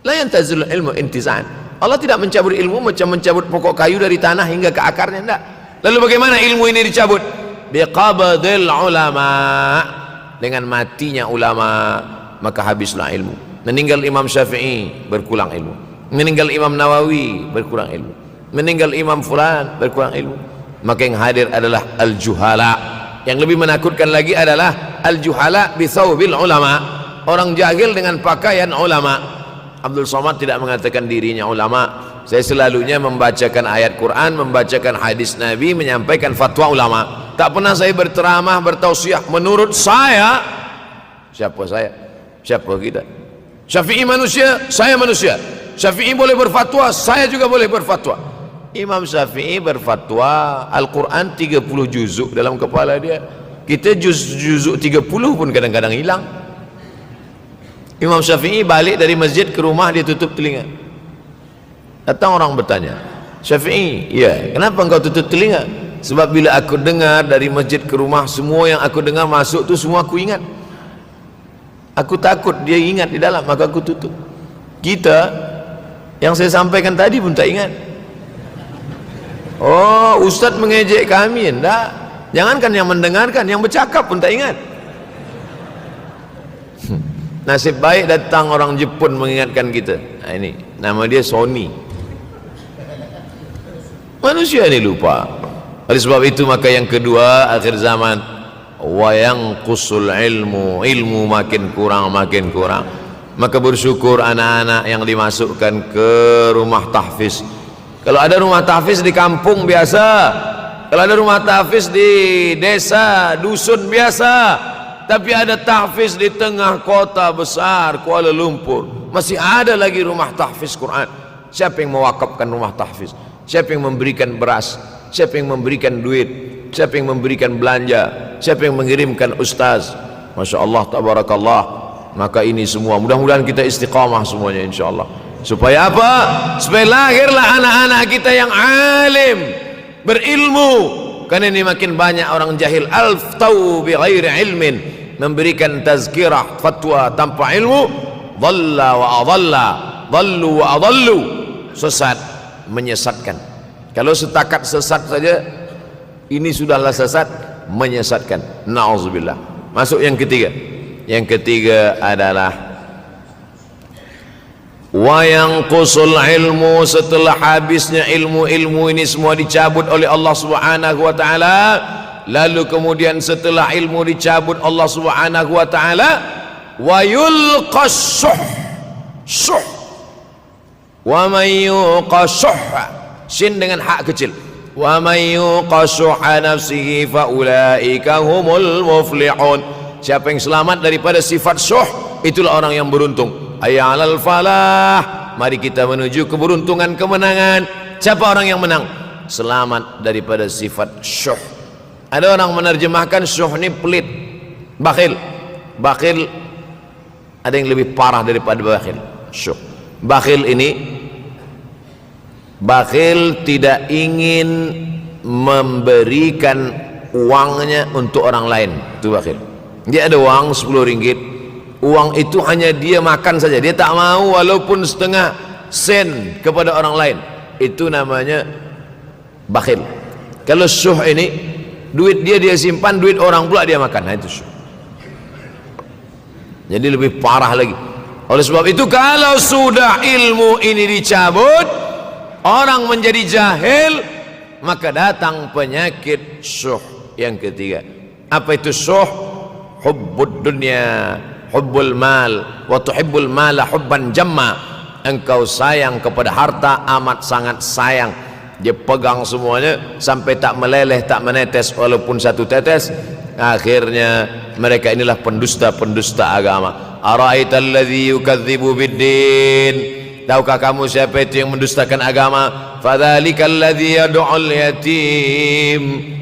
La yantazilul ilmu intiza'an. Allah tidak mencabut ilmu macam mencabut pokok kayu dari tanah hingga ke akarnya, tidak. Lalu bagaimana ilmu ini dicabut? Biqabdil ulama, dengan matinya ulama maka habislah ilmu. Meninggal Imam Syafi'i, berkurang ilmu. Meninggal Imam Nawawi, berkurang ilmu. Meninggal Imam Fulan, berkurang ilmu. Maka yang hadir adalah al-juhala. Yang lebih menakutkan lagi adalah al-juhala bisawbil ulama, orang jahil dengan pakaian ulama. Abdul Somad tidak mengatakan dirinya ulama. Saya selalunya membacakan ayat Quran, membacakan hadis Nabi, menyampaikan fatwa ulama. Tak pernah saya berteramah, bertausiah menurut saya. Siapa saya? Siapa kita? Syafi'i manusia, saya manusia. Syafi'i boleh berfatwa, saya juga boleh berfatwa. Imam Syafi'i berfatwa Al-Quran 30 juzuk dalam kepala dia. Kita juzuk 30 pun kadang-kadang hilang. Imam Syafi'i balik dari masjid ke rumah, dia tutup telinga. Datang orang bertanya, Syafi'i, ya, kenapa engkau tutup telinga? Sebab bila aku dengar dari masjid ke rumah, semua yang aku dengar masuk tu semua aku ingat. Aku takut dia ingat di dalam, maka aku tutup. Kita, yang saya sampaikan tadi pun tak ingat. Oh, ustaz mengejek kami, enggak. Jangankan yang mendengarkan, yang bercakap pun tak ingat. Nasib baik datang orang Jepun mengingatkan kita. Nah, ini nama dia Sony. Manusia ini lupa. Oleh sebab itu maka yang kedua, akhir zaman, wa yanqusul ilmu makin kurang. Maka bersyukur anak-anak yang dimasukkan ke rumah tahfiz. Kalau ada rumah tahfiz di kampung biasa, kalau ada rumah tahfiz di desa, dusun biasa, tapi ada tahfiz di tengah kota besar Kuala Lumpur, masih ada lagi rumah tahfiz Quran. Siapa yang mewakafkan rumah tahfiz? Siapa yang memberikan beras? Siapa yang memberikan duit? Siapa yang memberikan belanja? Siapa yang mengirimkan ustaz? Masya Allah, tabarakallah. Maka ini semua mudah-mudahan kita istiqamah semuanya insyaallah. Supaya apa? Supaya lahirlah anak-anak kita yang alim, berilmu. Karena ini makin banyak orang jahil, alftau bi ghairi ilmin, memberikan tazkirah fatwa tanpa ilmu, dhalla wa adalla, dhallu wa adallu, sesat, menyesatkan. Kalau setakat sesat saja, ini sudahlah sesat, menyesatkan. Na'udzubillah. Masuk yang ketiga. Yang ketiga adalah wa yanqusul ilmu, setelah habisnya ilmu-ilmu ini semua dicabut oleh Allah Subhanahu wa taala, lalu kemudian setelah ilmu dicabut Allah Subhanahu wa taala, wa yulqas syuh, wa may yuqashuh, sin dengan hak kecil, wa may yuqashuh nafsihi fa ulaika humul muflihun. Siapa yang selamat daripada sifat syuh, itulah orang yang beruntung. Hayya 'alal falah, mari kita menuju keberuntungan, kemenangan. Siapa orang yang menang? Selamat daripada sifat syuh. Ada orang menerjemahkan syuh ini pelit, bakhil. Bakhil ada yang lebih parah daripada bakhil. Syuh. Bakhil ini, bakhil tidak ingin memberikan uangnya untuk orang lain. Itu bakhil. Dia ada uang 10 ringgit, uang itu hanya dia makan saja, dia tak mau walaupun setengah sen kepada orang lain. Itu namanya bakhil. Kalau syuh ini, duit dia simpan, duit orang pula dia makan. Nah, itu syuh. Jadi lebih parah lagi. Oleh sebab itu kalau sudah ilmu ini dicabut, orang menjadi jahil, maka datang penyakit syuh yang ketiga. Apa itu syuh? Hubbud dunya, hubbul mal, wa tuhibbul mala hubban jamma. Engkau sayang kepada harta amat sangat sayang. Dia pegang semuanya sampai tak meleleh, tak menetes walaupun satu tetes. Akhirnya mereka inilah pendusta-pendusta agama. Ara'aital ladzi yukadzibu biddin, tahukah kamu siapa itu yang mendustakan agama? Fadzalikal ladzi yad'ul yatim,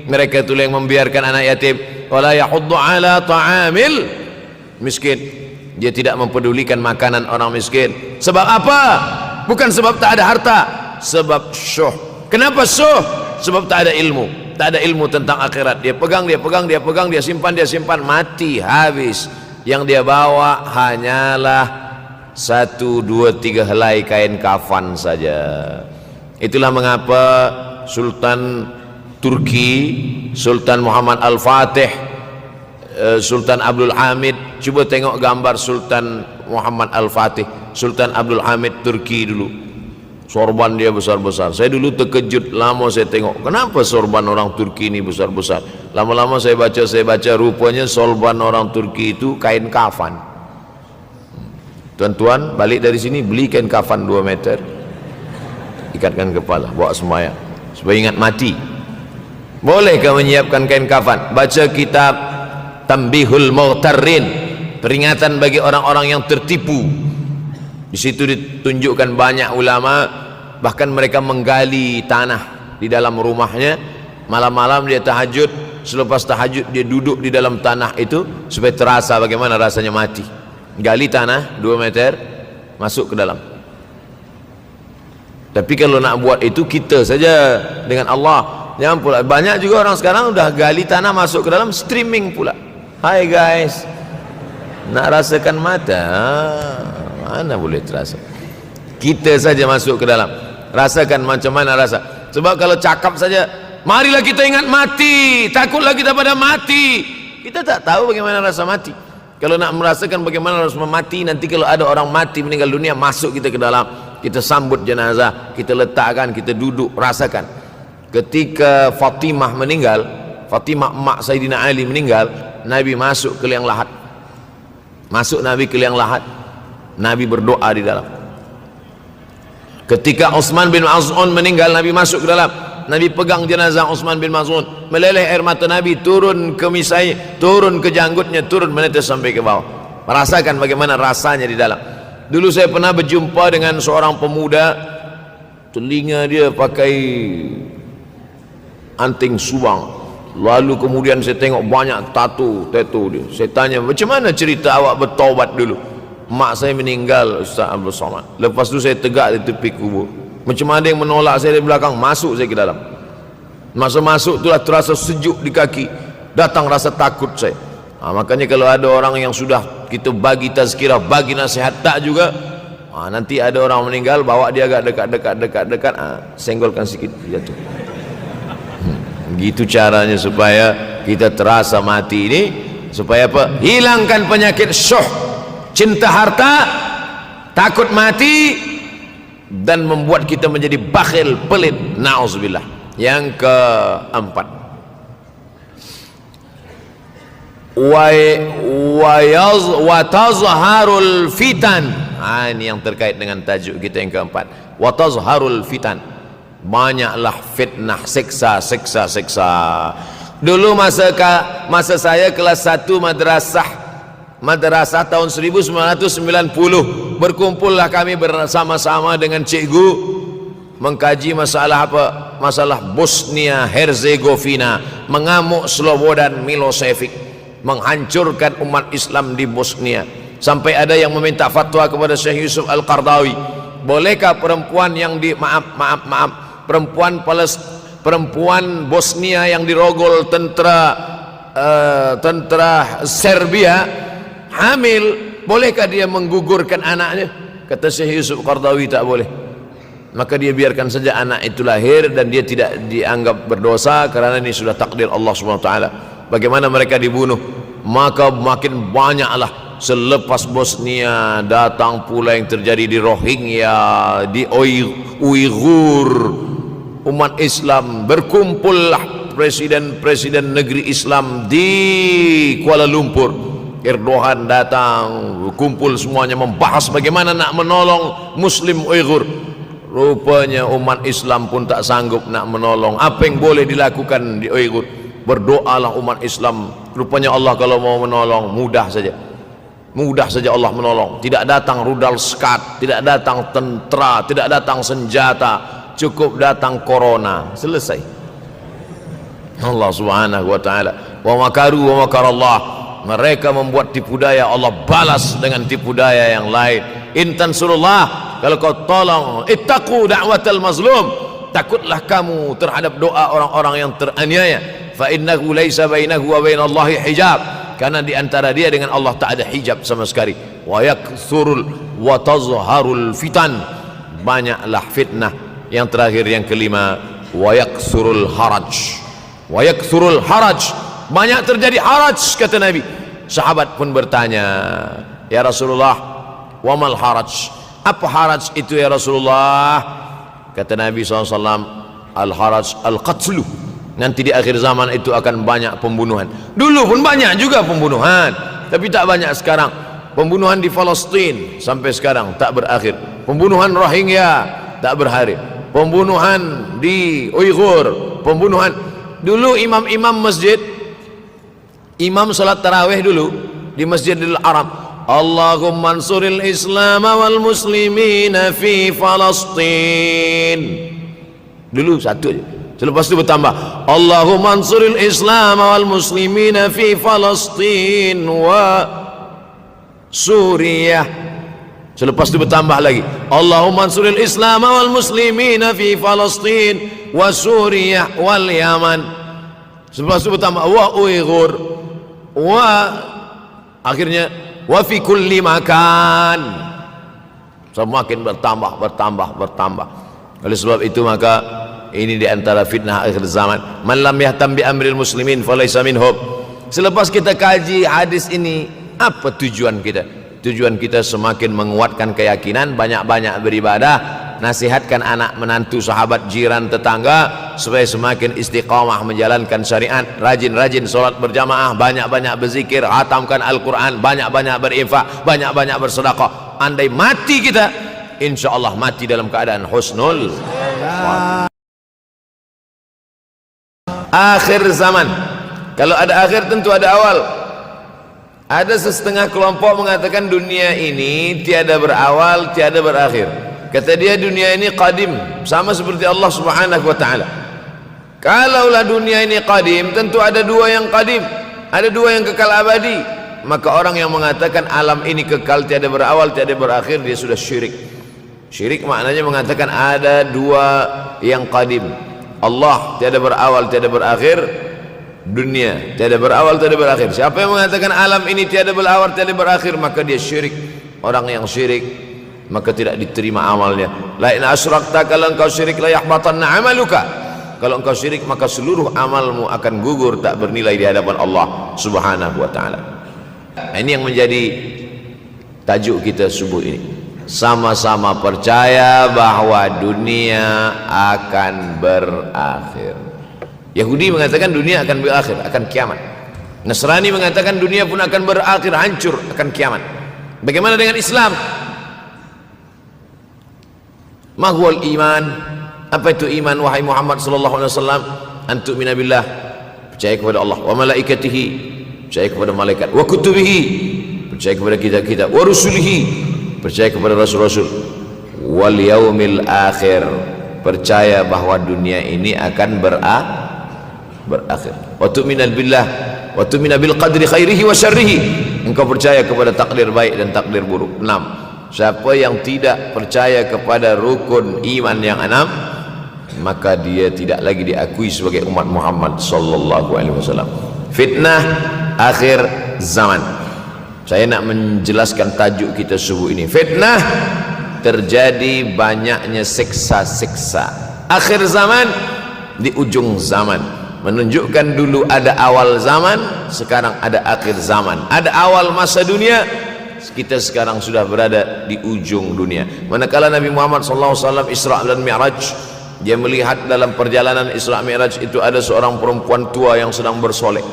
mereka itu yang membiarkan anak yatim. Wala yahuddu ala ta'amil miskin, dia tidak mempedulikan makanan orang miskin. Sebab apa? Bukan sebab tak ada harta, sebab syuh. Kenapa syuh? Sebab tak ada ilmu. Tak ada ilmu tentang akhirat. Dia pegang, dia simpan, mati, habis. Yang dia bawa hanyalah 1, 2, 3 helai kain kafan saja. Itulah mengapa Sultan Turki, Sultan Muhammad Al-Fatih, Sultan Abdul Hamid, coba tengok gambar Sultan Muhammad Al-Fatih, Sultan Abdul Hamid Turki dulu. Sorban dia besar-besar. Saya dulu terkejut, lama saya tengok, kenapa sorban orang Turki ini besar-besar. Lama-lama saya baca, rupanya sorban orang Turki itu kain kafan. Tuan-tuan balik dari sini beli kain kafan 2 meter, ikatkan kepala, bawa sembahyang supaya ingat mati. Bolehkah menyiapkan kain kafan? Baca kitab Tanbihul Mughtarrin, peringatan bagi orang-orang yang tertipu. Di situ ditunjukkan banyak ulama, bahkan mereka menggali tanah di dalam rumahnya. Malam-malam dia tahajud, selepas tahajud dia duduk di dalam tanah itu supaya terasa bagaimana rasanya mati. Gali tanah 2 meter, masuk ke dalam. Tapi kalau nak buat itu kita saja dengan Allah. Jangan pula, banyak juga orang sekarang udah gali tanah masuk ke dalam, streaming pula. Hai guys, nak rasakan mata, mana boleh terasa. Kita saja masuk ke dalam, rasakan macam mana rasa. Sebab kalau cakap saja, marilah kita ingat mati, takutlah kita pada mati, kita tak tahu bagaimana rasa mati. Kalau nak merasakan bagaimana rasa mati, nanti kalau ada orang mati meninggal dunia, masuk kita ke dalam, kita sambut jenazah, kita letakkan, kita duduk, rasakan. Ketika Fatimah meninggal, Fatimah emak Sayyidina Ali meninggal, Nabi masuk ke liang lahat. Masuk Nabi ke liang lahat, Nabi berdoa di dalam. Ketika Utsman bin Maz'un meninggal, Nabi masuk ke dalam, Nabi pegang jenazah Utsman bin Maz'un, meleleh air mata Nabi turun ke misai, turun ke janggutnya, turun menetes sampai ke bawah. Merasakan bagaimana rasanya di dalam. Dulu saya pernah berjumpa dengan seorang pemuda, telinga dia pakai anting subang, lalu kemudian saya tengok banyak tato dia. Saya tanya, macam mana cerita awak bertaubat dulu? Mak saya meninggal, Ustaz Abdul Somad. Lepas tu saya tegak di tepi kubur. Macam ada yang menolak saya dari belakang, masuk saya ke dalam. Masa masuk itulah terasa sejuk di kaki, datang rasa takut saya. Makanya kalau ada orang yang sudah kita bagi tazkirah, bagi nasihat tak juga, nanti ada orang meninggal, bawa dia agak dekat, senggolkan sikit, jatuh. Gitu caranya supaya kita terasa mati ini, supaya apa? Hilangkan penyakit syuh, cinta harta, takut mati, dan membuat kita menjadi bakhil, pelit, na'udzubillah. Yang keempat, wa tazharul fitan. Ini yang terkait dengan tajuk kita yang keempat, wa tazharul fitan. Banyaklah fitnah, siksa. Dulu masa saya kelas 1 madrasah tahun 1990, berkumpullah kami bersama-sama dengan cikgu mengkaji masalah apa? Masalah Bosnia Herzegovina, mengamuk Slobodan Milosevic, menghancurkan umat Islam di Bosnia. Sampai ada yang meminta fatwa kepada Syekh Yusuf Al-Qardawi, bolehkah perempuan yang perempuan Bosnia yang dirogol tentara Serbia hamil, bolehkah dia menggugurkan anaknya? Kata Syekh Yusuf Qardawi, tak boleh. Maka dia biarkan saja anak itu lahir dan dia tidak dianggap berdosa, karena ini sudah takdir Allah Subhanahu wa taala. Bagaimana mereka dibunuh? Maka makin banyaklah selepas Bosnia datang pula yang terjadi di Rohingya, di Uighur. Umat Islam berkumpullah, presiden-presiden negeri Islam di Kuala Lumpur. Erdogan datang, kumpul semuanya membahas bagaimana nak menolong Muslim Uighur. Rupanya umat Islam pun tak sanggup nak menolong. Apa yang boleh dilakukan di Uighur? Berdoalah umat Islam. Rupanya Allah kalau mau menolong mudah saja Allah menolong. Tidak datang rudal skat, tidak datang tentera, tidak datang senjata, cukup datang corona, selesai. Allah Subhanahu wa taala, wa makaru wa makarallah. Mereka membuat tipu daya, Allah balas dengan tipu daya yang lain. In tansurullah, kalau kau tolong, ittaqu da'watal mazlum, takutlah kamu terhadap doa orang-orang yang teraniaya. Fa innahu laisa bainahu wa bainallahi hijab, karena di antara dia dengan Allah tak ada hijab sama sekali. Wa yakthurul wa tazharul fitan, banyaklah fitnah. Yang terakhir, yang kelima, wa yakthurul haraj. Wa yakthurul haraj, banyak terjadi haraj, kata Nabi. Sahabat pun bertanya, ya Rasulullah, wa mal haraj? Apa haraj itu ya Rasulullah? Kata Nabi SAW, al haraj al qatlu. Nanti di akhir zaman itu akan banyak pembunuhan. Dulu pun banyak juga pembunuhan, tapi tak banyak sekarang. Pembunuhan di Palestin sampai sekarang tak berakhir. Pembunuhan Rohingya tak berakhir. Pembunuhan di Uighur, pembunuhan. Dulu imam-imam masjid, imam salat tarawih dulu di Masjidil Haram, Allahumma ansuril Islam wal muslimina fi Palestin. Dulu satu aja. Selepas itu bertambah, Allahumma ansuril Islam wal muslimina fi Palestin wa Suriah. Selepas itu bertambah lagi, Allahumma ansuril Islam wal muslimina fi Palestin wa Suriah wal Yaman. Selepas itu bertambah wa Uighur wa akhirnya wa fi kulli makan. Semakin bertambah. Oleh sebab itu maka ini di antara fitnah akhir zaman. Man lam yahtam bi amril muslimin falaysa minhum. Selepas kita kaji hadis ini, apa tujuan kita? Tujuan kita semakin menguatkan keyakinan, banyak-banyak beribadah, nasihatkan anak menantu, sahabat, jiran, tetangga supaya semakin istiqamah menjalankan syariat, rajin-rajin solat berjamaah, banyak-banyak berzikir, hatamkan Al-Quran, banyak-banyak berinfak, banyak-banyak bersedekah. Andai mati kita, insya Allah mati dalam keadaan husnul akhir zaman. Kalau ada akhir tentu ada awal. Ada setengah kelompok mengatakan dunia ini tiada berawal, tiada berakhir. Kata dia dunia ini qadim, sama seperti Allah Subhanahu wa ta'ala. Kalaulah dunia ini qadim, tentu ada dua yang qadim, ada dua yang kekal abadi. Maka orang yang mengatakan alam ini kekal, tiada berawal, tiada berakhir, dia sudah syirik. Syirik maknanya mengatakan ada dua yang qadim. Allah tiada berawal, tiada berakhir, dunia tiada berawal, tiada berakhir. Siapa yang mengatakan alam ini tiada berawal, tiada berakhir, maka dia syirik. Orang yang syirik maka tidak diterima amalnya. La in asyrakta, kalau engkau syirik la yahbatanna amaluka. Kalau engkau syirik maka seluruh amalmu akan gugur, tak bernilai di hadapan Allah Subhanahu wa ta'ala. Ini yang menjadi tajuk kita subuh ini. Sama-sama percaya bahwa dunia akan berakhir. Yahudi mengatakan dunia akan berakhir, akan kiamat. Nasrani mengatakan dunia pun akan berakhir, hancur, akan kiamat. Bagaimana dengan Islam? Ma huwal iman? Apa itu iman wahai Muhammad sallallahu alaihi wasallam? An tu'mina billah, percaya kepada Allah, wa malaikatihi, percaya kepada malaikat, wa kutubihi, percaya kepada kitab-kitab, wa rusulihi, percaya kepada rasul-rasul, wal yaumil akhir, percaya bahwa dunia ini akan berakhir. Wa tu'mina billah wa tu'mina bil qadri khairihi wa syarrihi, engkau percaya kepada takdir baik dan takdir buruk. 6. Siapa yang tidak percaya kepada rukun iman yang 6, maka dia tidak lagi diakui sebagai umat Muhammad sallallahu alaihi wasallam. Fitnah akhir zaman. Saya nak menjelaskan tajuk kita subuh ini. Fitnah, terjadi banyaknya siksa-siksa. Akhir zaman, di ujung zaman, menunjukkan dulu ada awal zaman, sekarang ada akhir zaman. Ada awal masa dunia, kita sekarang sudah berada di ujung dunia. Manakala Nabi Muhammad SAW Isra dan Mi'raj, dia melihat dalam perjalanan Isra Mi'raj itu ada seorang perempuan tua yang sedang bersolek.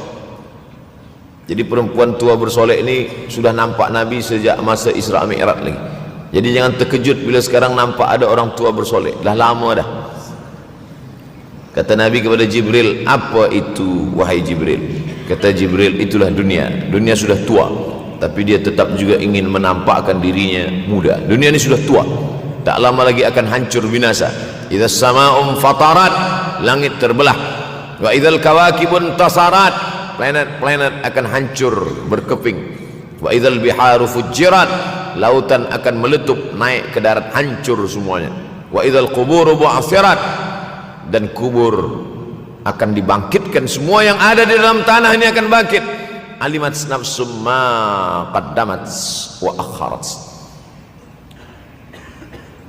Jadi perempuan tua bersolek ini sudah nampak Nabi sejak masa Isra Mi'raj lagi. Jadi jangan terkejut bila sekarang nampak ada orang tua bersolek. Dah lama dah. Kata Nabi kepada Jibril, apa itu wahai Jibril? Kata Jibril, itulah dunia. Dunia sudah tua, tapi dia tetap juga ingin menampakkan dirinya muda. Dunia ini sudah tua, tak lama lagi akan hancur binasa. Idza sama'um fatarat, langit terbelah. Wa idzal kawakibun tasarat, planet-planet akan hancur berkeping. Wa idzal biharu fujirat, lautan akan meletup naik ke darat, hancur semuanya. Wa idzal quburu bu'athirat, dan kubur akan dibangkitkan. Semua yang ada di dalam tanah ini akan bangkit. Alimat nafsum ma qaddamat wa akharat.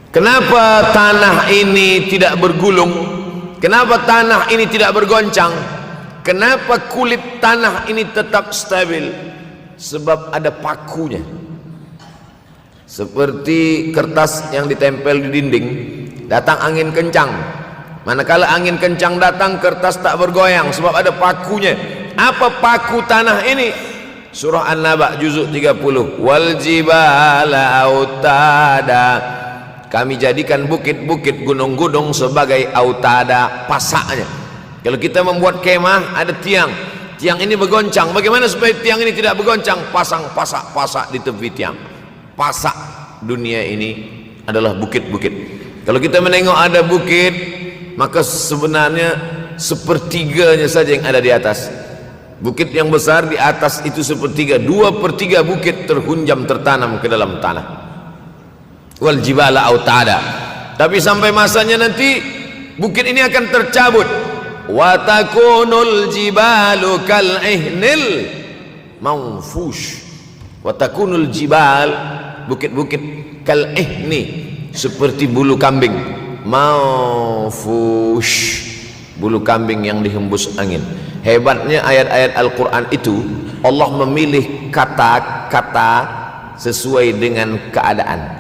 Kenapa tanah ini tidak bergulung? Kenapa tanah ini tidak bergoncang? Kenapa kulit tanah ini tetap stabil? Sebab ada pakunya. Seperti kertas yang ditempel di dinding, datang angin kencang, manakala angin kencang datang, kertas tak bergoyang sebab ada pakunya. Apa paku tanah ini? Surah An-Naba juzuk 30. Wal jibala autada, kami jadikan bukit-bukit, gunung-gunung sebagai autada, pasaknya. Kalau kita membuat kemah, ada tiang, tiang ini bergoncang. Bagaimana supaya tiang ini tidak bergoncang? Pasang pasak-pasak di tepi tiang. Pasak dunia ini adalah bukit-bukit. Kalau kita menengok ada bukit, maka sebenarnya sepertiganya saja yang ada di atas. Bukit yang besar di atas itu sepertiga, 2/3 bukit terhunjam tertanam ke dalam tanah. Wal jibala autada. Tapi sampai masanya nanti bukit ini akan tercabut. Wa takunul jibalu kal ihnil manfush. Wa takunul jibal, bukit-bukit kal ihni, seperti bulu kambing. Manfush, bulu kambing yang dihembus angin. Hebatnya ayat-ayat Al-Quran itu, Allah memilih kata-kata sesuai dengan keadaan.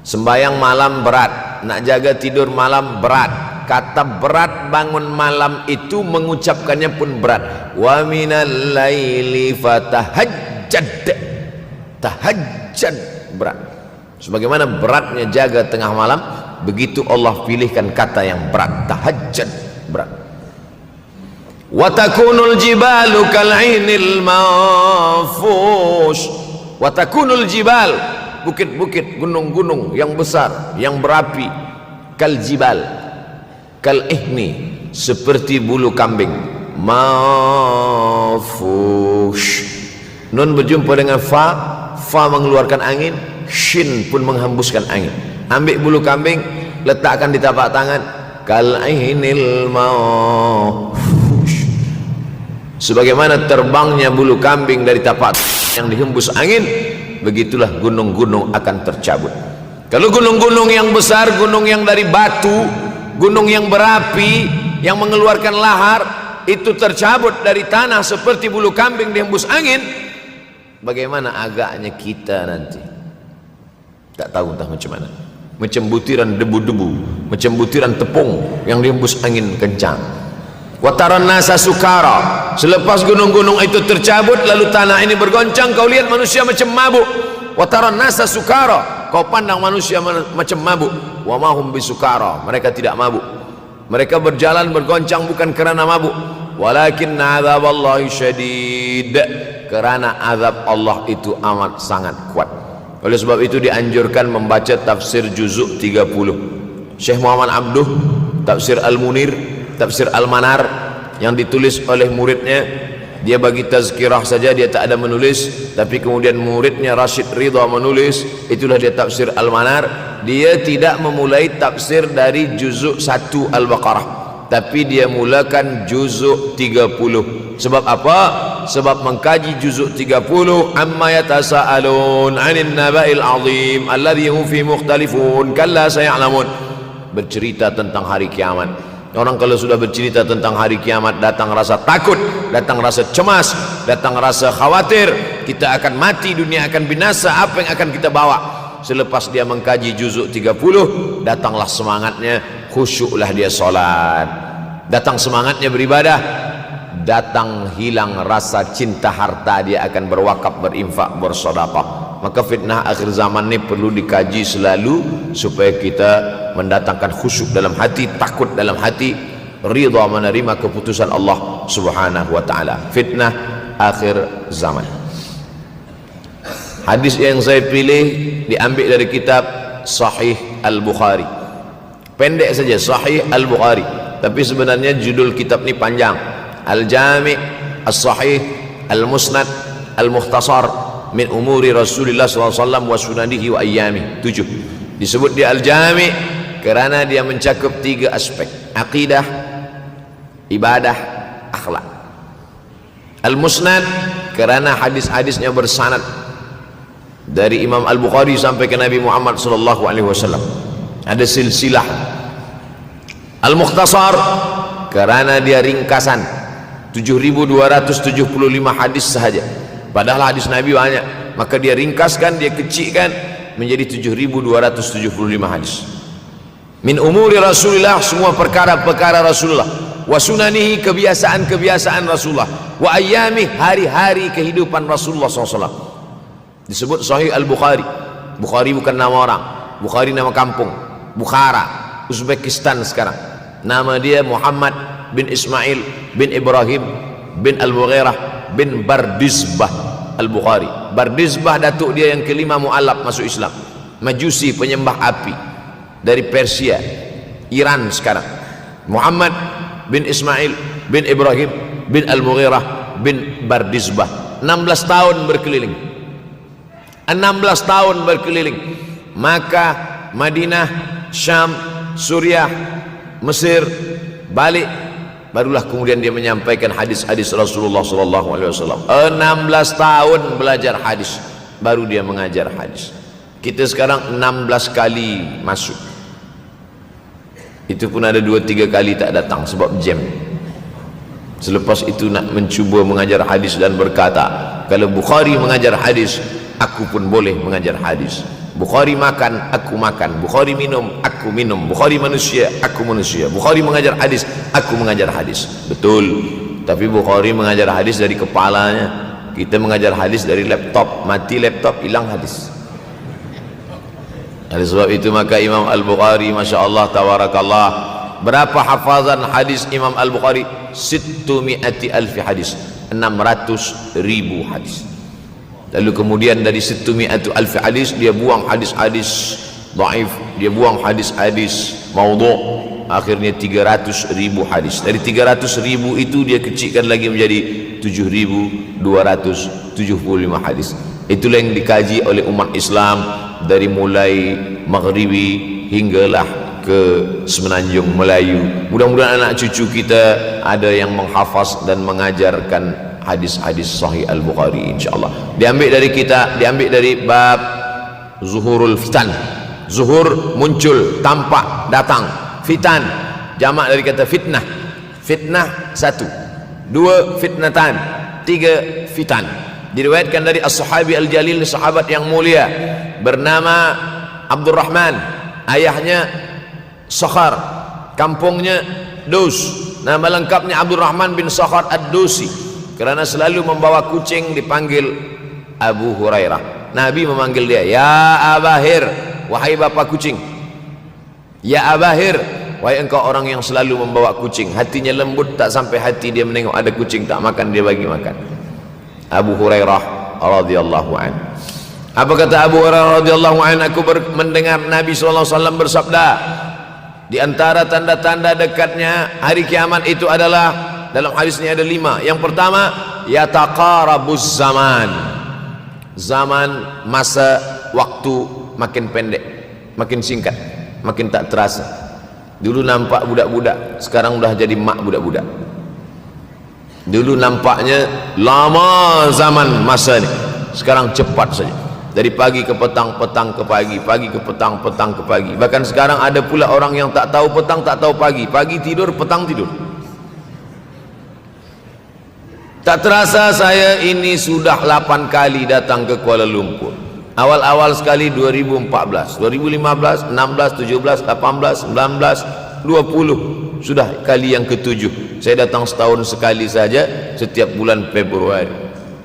Sembayang malam berat, nak jaga tidur malam berat. Kata berat bangun malam itu mengucapkannya pun berat. Wa minal laili fatahajjad, tahajjad berat. Sebagaimana beratnya jaga tengah malam, begitu Allah pilihkan kata yang berat, tahajjad berat. Wa takunul jibalu kal 'ainil manfush. Wa takunul jibal, bukit-bukit, gunung-gunung yang besar, yang berapi, kal jibal, kal ihni, seperti bulu kambing. Manfush. Nun berjumpa dengan fa, fa mengeluarkan angin, shin pun menghembuskan angin. Ambil bulu kambing, letakkan di tapak tangan, kal 'ainil manfush. Sebagaimana terbangnya bulu kambing dari tapak yang dihembus angin, begitulah gunung-gunung akan tercabut. Kalau gunung-gunung yang besar, gunung yang dari batu, gunung yang berapi, yang mengeluarkan lahar, itu tercabut dari tanah seperti bulu kambing dihembus angin, bagaimana agaknya kita nanti? Tak tahu entah macam mana. Macam butiran debu-debu, macam butiran tepung yang dihembus angin kencang. Wataran nasa sukara. Selepas gunung-gunung itu tercabut, lalu tanah ini bergoncang, kau lihat manusia macam mabuk. Wataran nasa sukara. Kau pandang manusia macam mabuk. Wa mahum bisukara. Mereka tidak mabuk. Mereka berjalan bergoncang bukan kerana mabuk. Walakin azaballahi syadid. Kerana azab Allah itu amat sangat kuat. Oleh sebab itu dianjurkan membaca tafsir juzuk 30. Syekh Muhammad Abduh, tafsir Al-Munir, tafsir Al-Manar yang ditulis oleh muridnya. Dia bagi tazkirah saja, dia tak ada menulis, tapi kemudian muridnya Rashid Ridha menulis. Itulah dia tafsir Al-Manar. Dia tidak memulai tafsir dari juzuk 1 Al-Baqarah, tapi dia mulakan juzuk 30. Sebab apa? Sebab mengkaji juzuk 30, amma yatasaalun 'anil naba'il 'azim alladhi hum fi mukhtalifun kalla saya'lamun, bercerita tentang hari kiamat. Orang kalau sudah bercerita tentang hari kiamat, datang rasa takut, datang rasa cemas, datang rasa khawatir, kita akan mati, dunia akan binasa, apa yang akan kita bawa? Selepas dia mengkaji juzuk 30, datanglah semangatnya, khusyuklah dia solat, datang semangatnya beribadah, datang hilang rasa cinta harta, dia akan berwakaf, berinfak, bersedekah. Maka fitnah akhir zaman ini perlu dikaji selalu supaya kita mendatangkan khusyuk dalam hati, takut dalam hati, ridha menerima keputusan Allah Subhanahu wa taala. Fitnah akhir zaman. Hadis yang saya pilih diambil dari kitab Sahih Al-Bukhari. Pendek saja, Sahih Al-Bukhari, tapi sebenarnya judul kitab ini panjang. Al-Jami' As-Sahih Al-Musnad Al-Mukhtasar min umuri Rasulullah SAW wa sunanihi wa ayyami. 7. Disebut dia Al-Jami' kerana dia mencakup 3 aspek: akidah, ibadah, akhlak. Al-Musnad kerana hadis-hadisnya bersanad dari Imam Al-Bukhari sampai ke Nabi Muhammad SAW, ada silsilah. Al-Mukhtasar kerana dia ringkasan, 7.275 hadis sahaja, padahal hadis Nabi banyak, maka dia ringkaskan, dia kecilkan menjadi 7.275 hadis. Min umuri Rasulullah, semua perkara-perkara Rasulullah, wa sunanihi, kebiasaan-kebiasaan Rasulullah, wa ayyami, hari-hari kehidupan Rasulullah SAW. Disebut Sahih Al-Bukhari. Bukhari bukan nama orang, Bukhari nama kampung, Bukhara, Uzbekistan sekarang. Nama dia Muhammad bin Ismail bin Ibrahim bin Al-Mughirah bin Bardizbah Al-Bukhari. Bardizbah datuk dia yang kelima mu'alaf masuk Islam, Majusi penyembah api dari Persia, Iran sekarang. Muhammad bin Ismail bin Ibrahim bin Al-Mughirah bin Bardizbah, 16 tahun berkeliling, 16 tahun berkeliling Makkah, Madinah, Syam, Suriah, Mesir, balik, barulah kemudian dia menyampaikan hadis-hadis Rasulullah SAW. 16 tahun belajar hadis, baru dia mengajar hadis. Kita sekarang 16 kali masuk, itu pun ada 2-3 kali tak datang sebab jam. Selepas itu nak mencuba mengajar hadis dan berkata, kalau Bukhari mengajar hadis, aku pun boleh mengajar hadis. Bukhari makan, aku makan. Bukhari minum, aku minum. Bukhari manusia, aku manusia. Bukhari mengajar hadis, aku mengajar hadis. Betul, tapi Bukhari mengajar hadis dari kepalanya, kita mengajar hadis dari laptop. Mati laptop, hilang hadis. Oleh sebab itu maka Imam Al-Bukhari, Masya Allah, Tabarakallah, berapa hafazan hadis Imam Al-Bukhari? 600,000 hadis, 600,000 hadis. Lalu kemudian dari 600,000 hadis dia buang hadis-hadis dhaif, dia buang hadis-hadis maudhu', akhirnya 300,000 hadis. Dari 300,000 itu dia kecilkan lagi menjadi 7,275 hadis. Itulah yang dikaji oleh umat Islam dari mulai Maghribi hinggalah ke Semenanjung Melayu. Mudah-mudahan anak cucu kita ada yang menghafaz dan mengajarkan hadis-hadis Sahih Al-Bukhari, insyaAllah. Diambil dari kita, diambil dari bab zuhurul fitan. Zuhur muncul, tampak, datang. Fitan jamak dari kata fitnah. Fitnah 1, 2 fitnatan, 3 fitan. Diriwayatkan dari as-sahabi al-jalil, sahabat yang mulia bernama Abdurrahman, ayahnya Sakhar, kampungnya Dus. Nama lengkapnya Abdurrahman bin Sakhar ad-Dusi. Kerana selalu membawa kucing dipanggil Abu Hurairah. Nabi memanggil dia, ya Abahir, wahai bapa kucing. Ya Abahir, wahai engkau orang yang selalu membawa kucing. Hatinya lembut, tak sampai hati dia menengok ada kucing tak makan, dia bagi makan. Abu Hurairah radhiyallahu an. Apa kata Abu Hurairah radhiyallahu an? Aku mendengar Nabi SAW bersabda, di antara tanda-tanda dekatnya hari kiamat itu adalah, dalam hadis ini ada 5. Yang pertama, yataqarabuz zaman. Zaman, masa, waktu makin pendek, makin singkat, makin tak terasa. Dulu nampak budak-budak, sekarang udah jadi mak budak-budak. Dulu nampaknya lama zaman masa ini, sekarang cepat saja. Dari pagi ke petang, petang ke pagi, pagi ke petang, petang ke pagi. Bahkan sekarang ada pula orang yang tak tahu petang, tak tahu pagi. Pagi tidur, petang tidur. Tak terasa saya ini sudah 8 kali datang ke Kuala Lumpur. Awal-awal sekali 2014, 2015, 16, 17, 18, 19, 20. Sudah kali yang ke-7. Saya datang setahun sekali saja, setiap bulan Februari.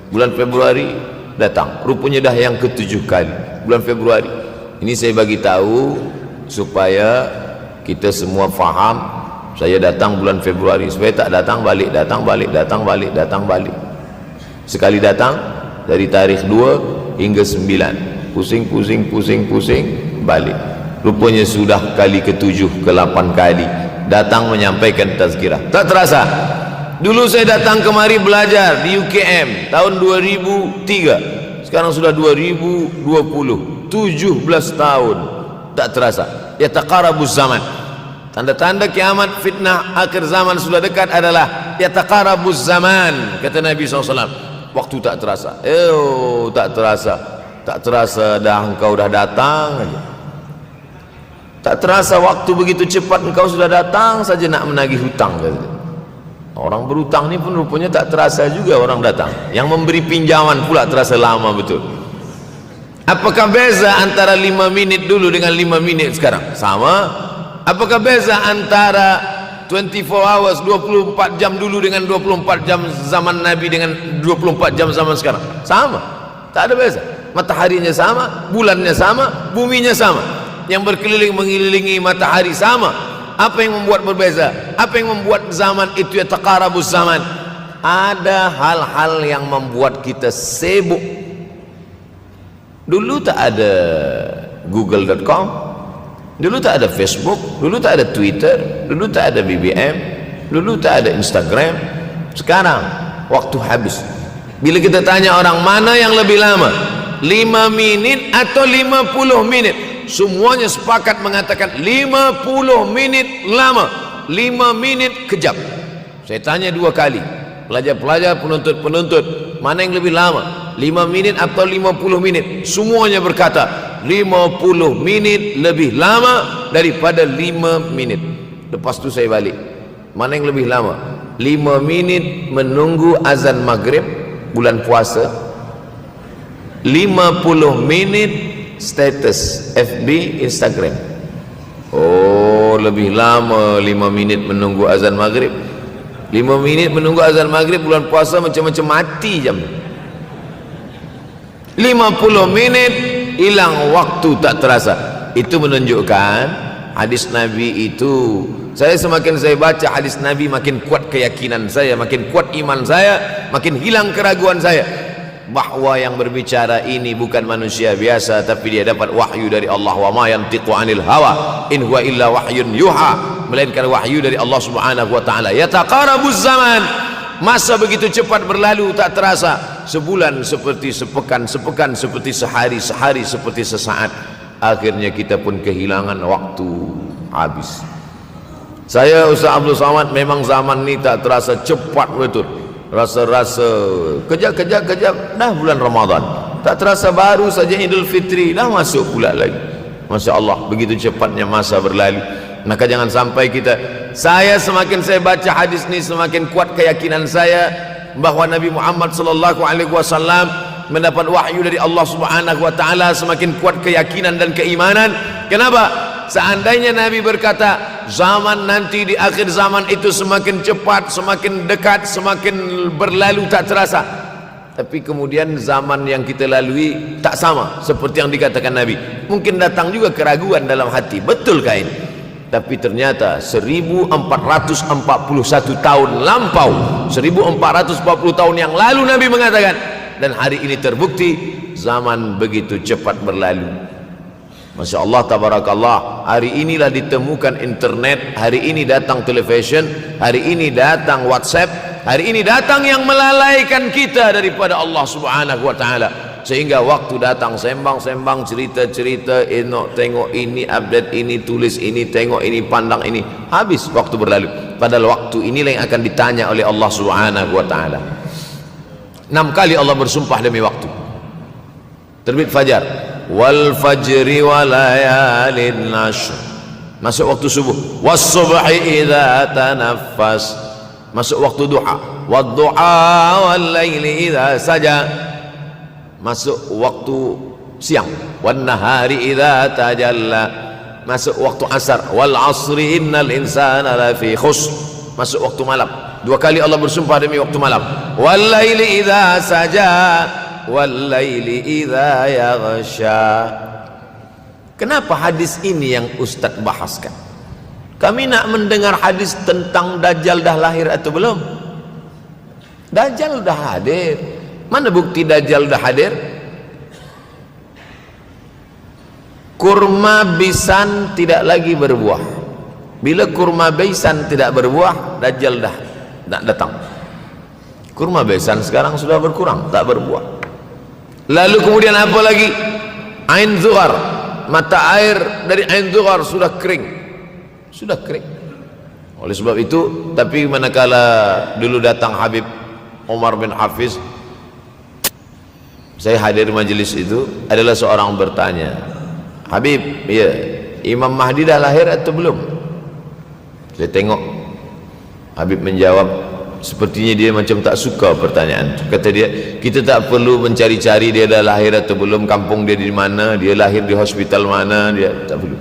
Bulan Februari datang. Rupanya dah yang ke-7 kali. Bulan Februari. Ini saya bagi tahu supaya kita semua faham. Saya datang bulan Februari, supaya tak datang balik, datang balik, datang balik, datang balik. Sekali datang dari tarikh 2 hingga 9, pusing, pusing, pusing, pusing, balik. Rupanya sudah kali ke-7, ke-8 kali datang menyampaikan tazkirah. Tak terasa. Dulu saya datang kemari belajar di UKM tahun 2003. Sekarang sudah 2020, 17 tahun. Tak terasa. Yataqarabuz zaman. Tanda-tanda kiamat, fitnah akhir zaman sudah dekat adalah yataqarabuz zaman, kata Nabi SAW. Waktu tak terasa. Tak terasa. Tak terasa dah engkau dah datang aja. Tak terasa waktu begitu cepat, engkau sudah datang saja nak menagih hutang. Orang berhutang ni pun rupanya tak terasa juga orang datang. Yang memberi pinjaman pula terasa lama betul. Apakah beza antara 5 minit dulu dengan 5 minit sekarang? Sama. Apakah beza antara 24 hours, 24 jam dulu dengan 24 jam zaman Nabi dengan 24 jam zaman sekarang? Sama. Tak ada beza. Mataharinya sama, bulannya sama, buminya sama. Yang berkeliling mengelilingi matahari sama. Apa yang membuat berbeza? Apa yang membuat zaman itu yataqarabuz zaman? ada hal-hal yang membuat kita sibuk. Dulu tak ada google.com, dulu tak ada Facebook, dulu tak ada Twitter, dulu tak ada BBM, dulu tak ada Instagram. Sekarang waktu habis. Bila kita tanya orang mana yang lebih lama, 5 minit atau 50 minit, semuanya sepakat mengatakan 50 menit lama, 5 menit kejam. Saya tanya 2 kali, pelajar-pelajar, penuntut-penuntut, mana yang lebih lama, 5 menit atau 50 menit? Semuanya berkata 50 menit lebih lama daripada 5 menit. Lepas tu saya balik, mana yang lebih lama? 5 menit menunggu azan maghrib bulan puasa, 50 menit status FB, Instagram. Oh, lebih lama 5 minit menunggu azan maghrib. 5 minit menunggu azan maghrib bulan puasa macam-macam mati jam. 50 menit hilang waktu tak terasa. Itu menunjukkan hadis Nabi itu, semakin saya baca hadis Nabi, makin kuat keyakinan saya, makin kuat iman saya, makin hilang keraguan saya bahwa yang berbicara ini bukan manusia biasa, tapi dia dapat wahyu dari Allah. Wa ma yantiqu anil hawa in huwa illa wahyun yuha, melainkan wahyu dari Allah Subhanahu wa taala. Yataqarabuz zaman, masa begitu cepat berlalu tak terasa. Sebulan seperti sepekan, sepekan seperti sehari, sehari seperti sesaat. Akhirnya kita pun kehilangan waktu, habis. Saya Ustaz Abdul Samad, memang zaman ni tak terasa cepat betul. Rasa-rasa kejap dah bulan Ramadan, tak terasa baru saja Idul Fitri dah masuk pula lagi. Masya Allah, begitu cepatnya masa berlalu. Maka jangan sampai saya semakin saya baca hadis ni, semakin kuat keyakinan saya bahwa Nabi Muhammad sallallahu alaihi wasallam mendapat wahyu dari Allah Subhanahu wa taala, semakin kuat keyakinan dan keimanan. Kenapa? Seandainya Nabi berkata zaman nanti di akhir zaman itu semakin cepat, semakin dekat, semakin berlalu tak terasa, tapi kemudian zaman yang kita lalui tak sama seperti yang dikatakan Nabi. Mungkin datang juga keraguan dalam hati, betulkah ini? Tapi ternyata 1441 tahun lampau, 1440 tahun yang lalu Nabi mengatakan, dan hari ini terbukti zaman begitu cepat berlalu. Masya Allah, tabarakallah. Hari inilah ditemukan internet, hari ini datang television, hari ini datang WhatsApp, hari ini datang yang melalaikan kita daripada Allah Subhanahu wa taala, sehingga waktu datang sembang-sembang, cerita-cerita, tengok ini, update ini, tulis ini, tengok ini, pandang ini, habis waktu berlalu. Padahal waktu inilah yang akan ditanya oleh Allah Subhanahu wa taala. 6 kali Allah bersumpah demi waktu. Terbit fajar, wal fajri wa layalin ashr, masuk waktu subuh. Was subhi idza tanaffas, masuk waktu duha. Wad duha wal laili idza saja, masuk waktu siang. Wan nahari idza tajalla, masuk waktu asar. Wal asri innal insana lafi khusr, masuk waktu malam. 2 kali Allah bersumpah demi waktu malam. Wal laili idza saja wal laili idza yaghsha. Kenapa hadis ini yang Ustaz bahaskan? Kami nak mendengar hadis tentang Dajjal dah lahir atau belum? Dajjal dah hadir. Mana bukti Dajjal dah hadir? Kurma bisan tidak lagi berbuah. Bila kurma bisan tidak berbuah, Dajjal dah nak datang. Kurma bisan sekarang sudah berkurang, tak berbuah. Lalu kemudian apa lagi? Ain Zuhar, mata air dari Ain Zuhar sudah kering, sudah kering. Oleh sebab itu, tapi manakala dulu datang Habib Umar bin Hafiz, saya hadir majlis itu, adalah seorang bertanya, Habib, ya, Imam Mahdi dah lahir atau belum? Saya tengok Habib menjawab, sepertinya dia macam tak suka pertanyaan. Kata dia, kita tak perlu mencari-cari dia dah lahir atau belum, kampung dia di mana, dia lahir di hospital mana, dia tak perlu.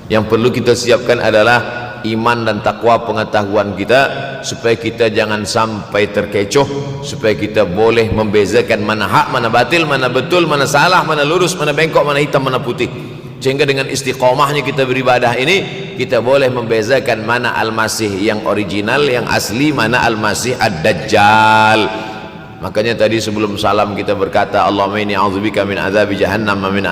Yang perlu kita siapkan adalah iman dan takwa, pengetahuan kita, supaya kita jangan sampai terkecoh, supaya kita boleh membezakan mana hak, mana batil, mana betul, mana salah, mana lurus, mana bengkok, mana hitam, mana putih. Sehingga dengan istiqamahnya kita beribadah ini, kita boleh membezakan mana Al-Masih yang original, yang asli, mana Al-Masih Ad-Dajjal. Makanya tadi sebelum salam kita berkata, Allahumma inni a'udzubika min adzabi jahannam wa min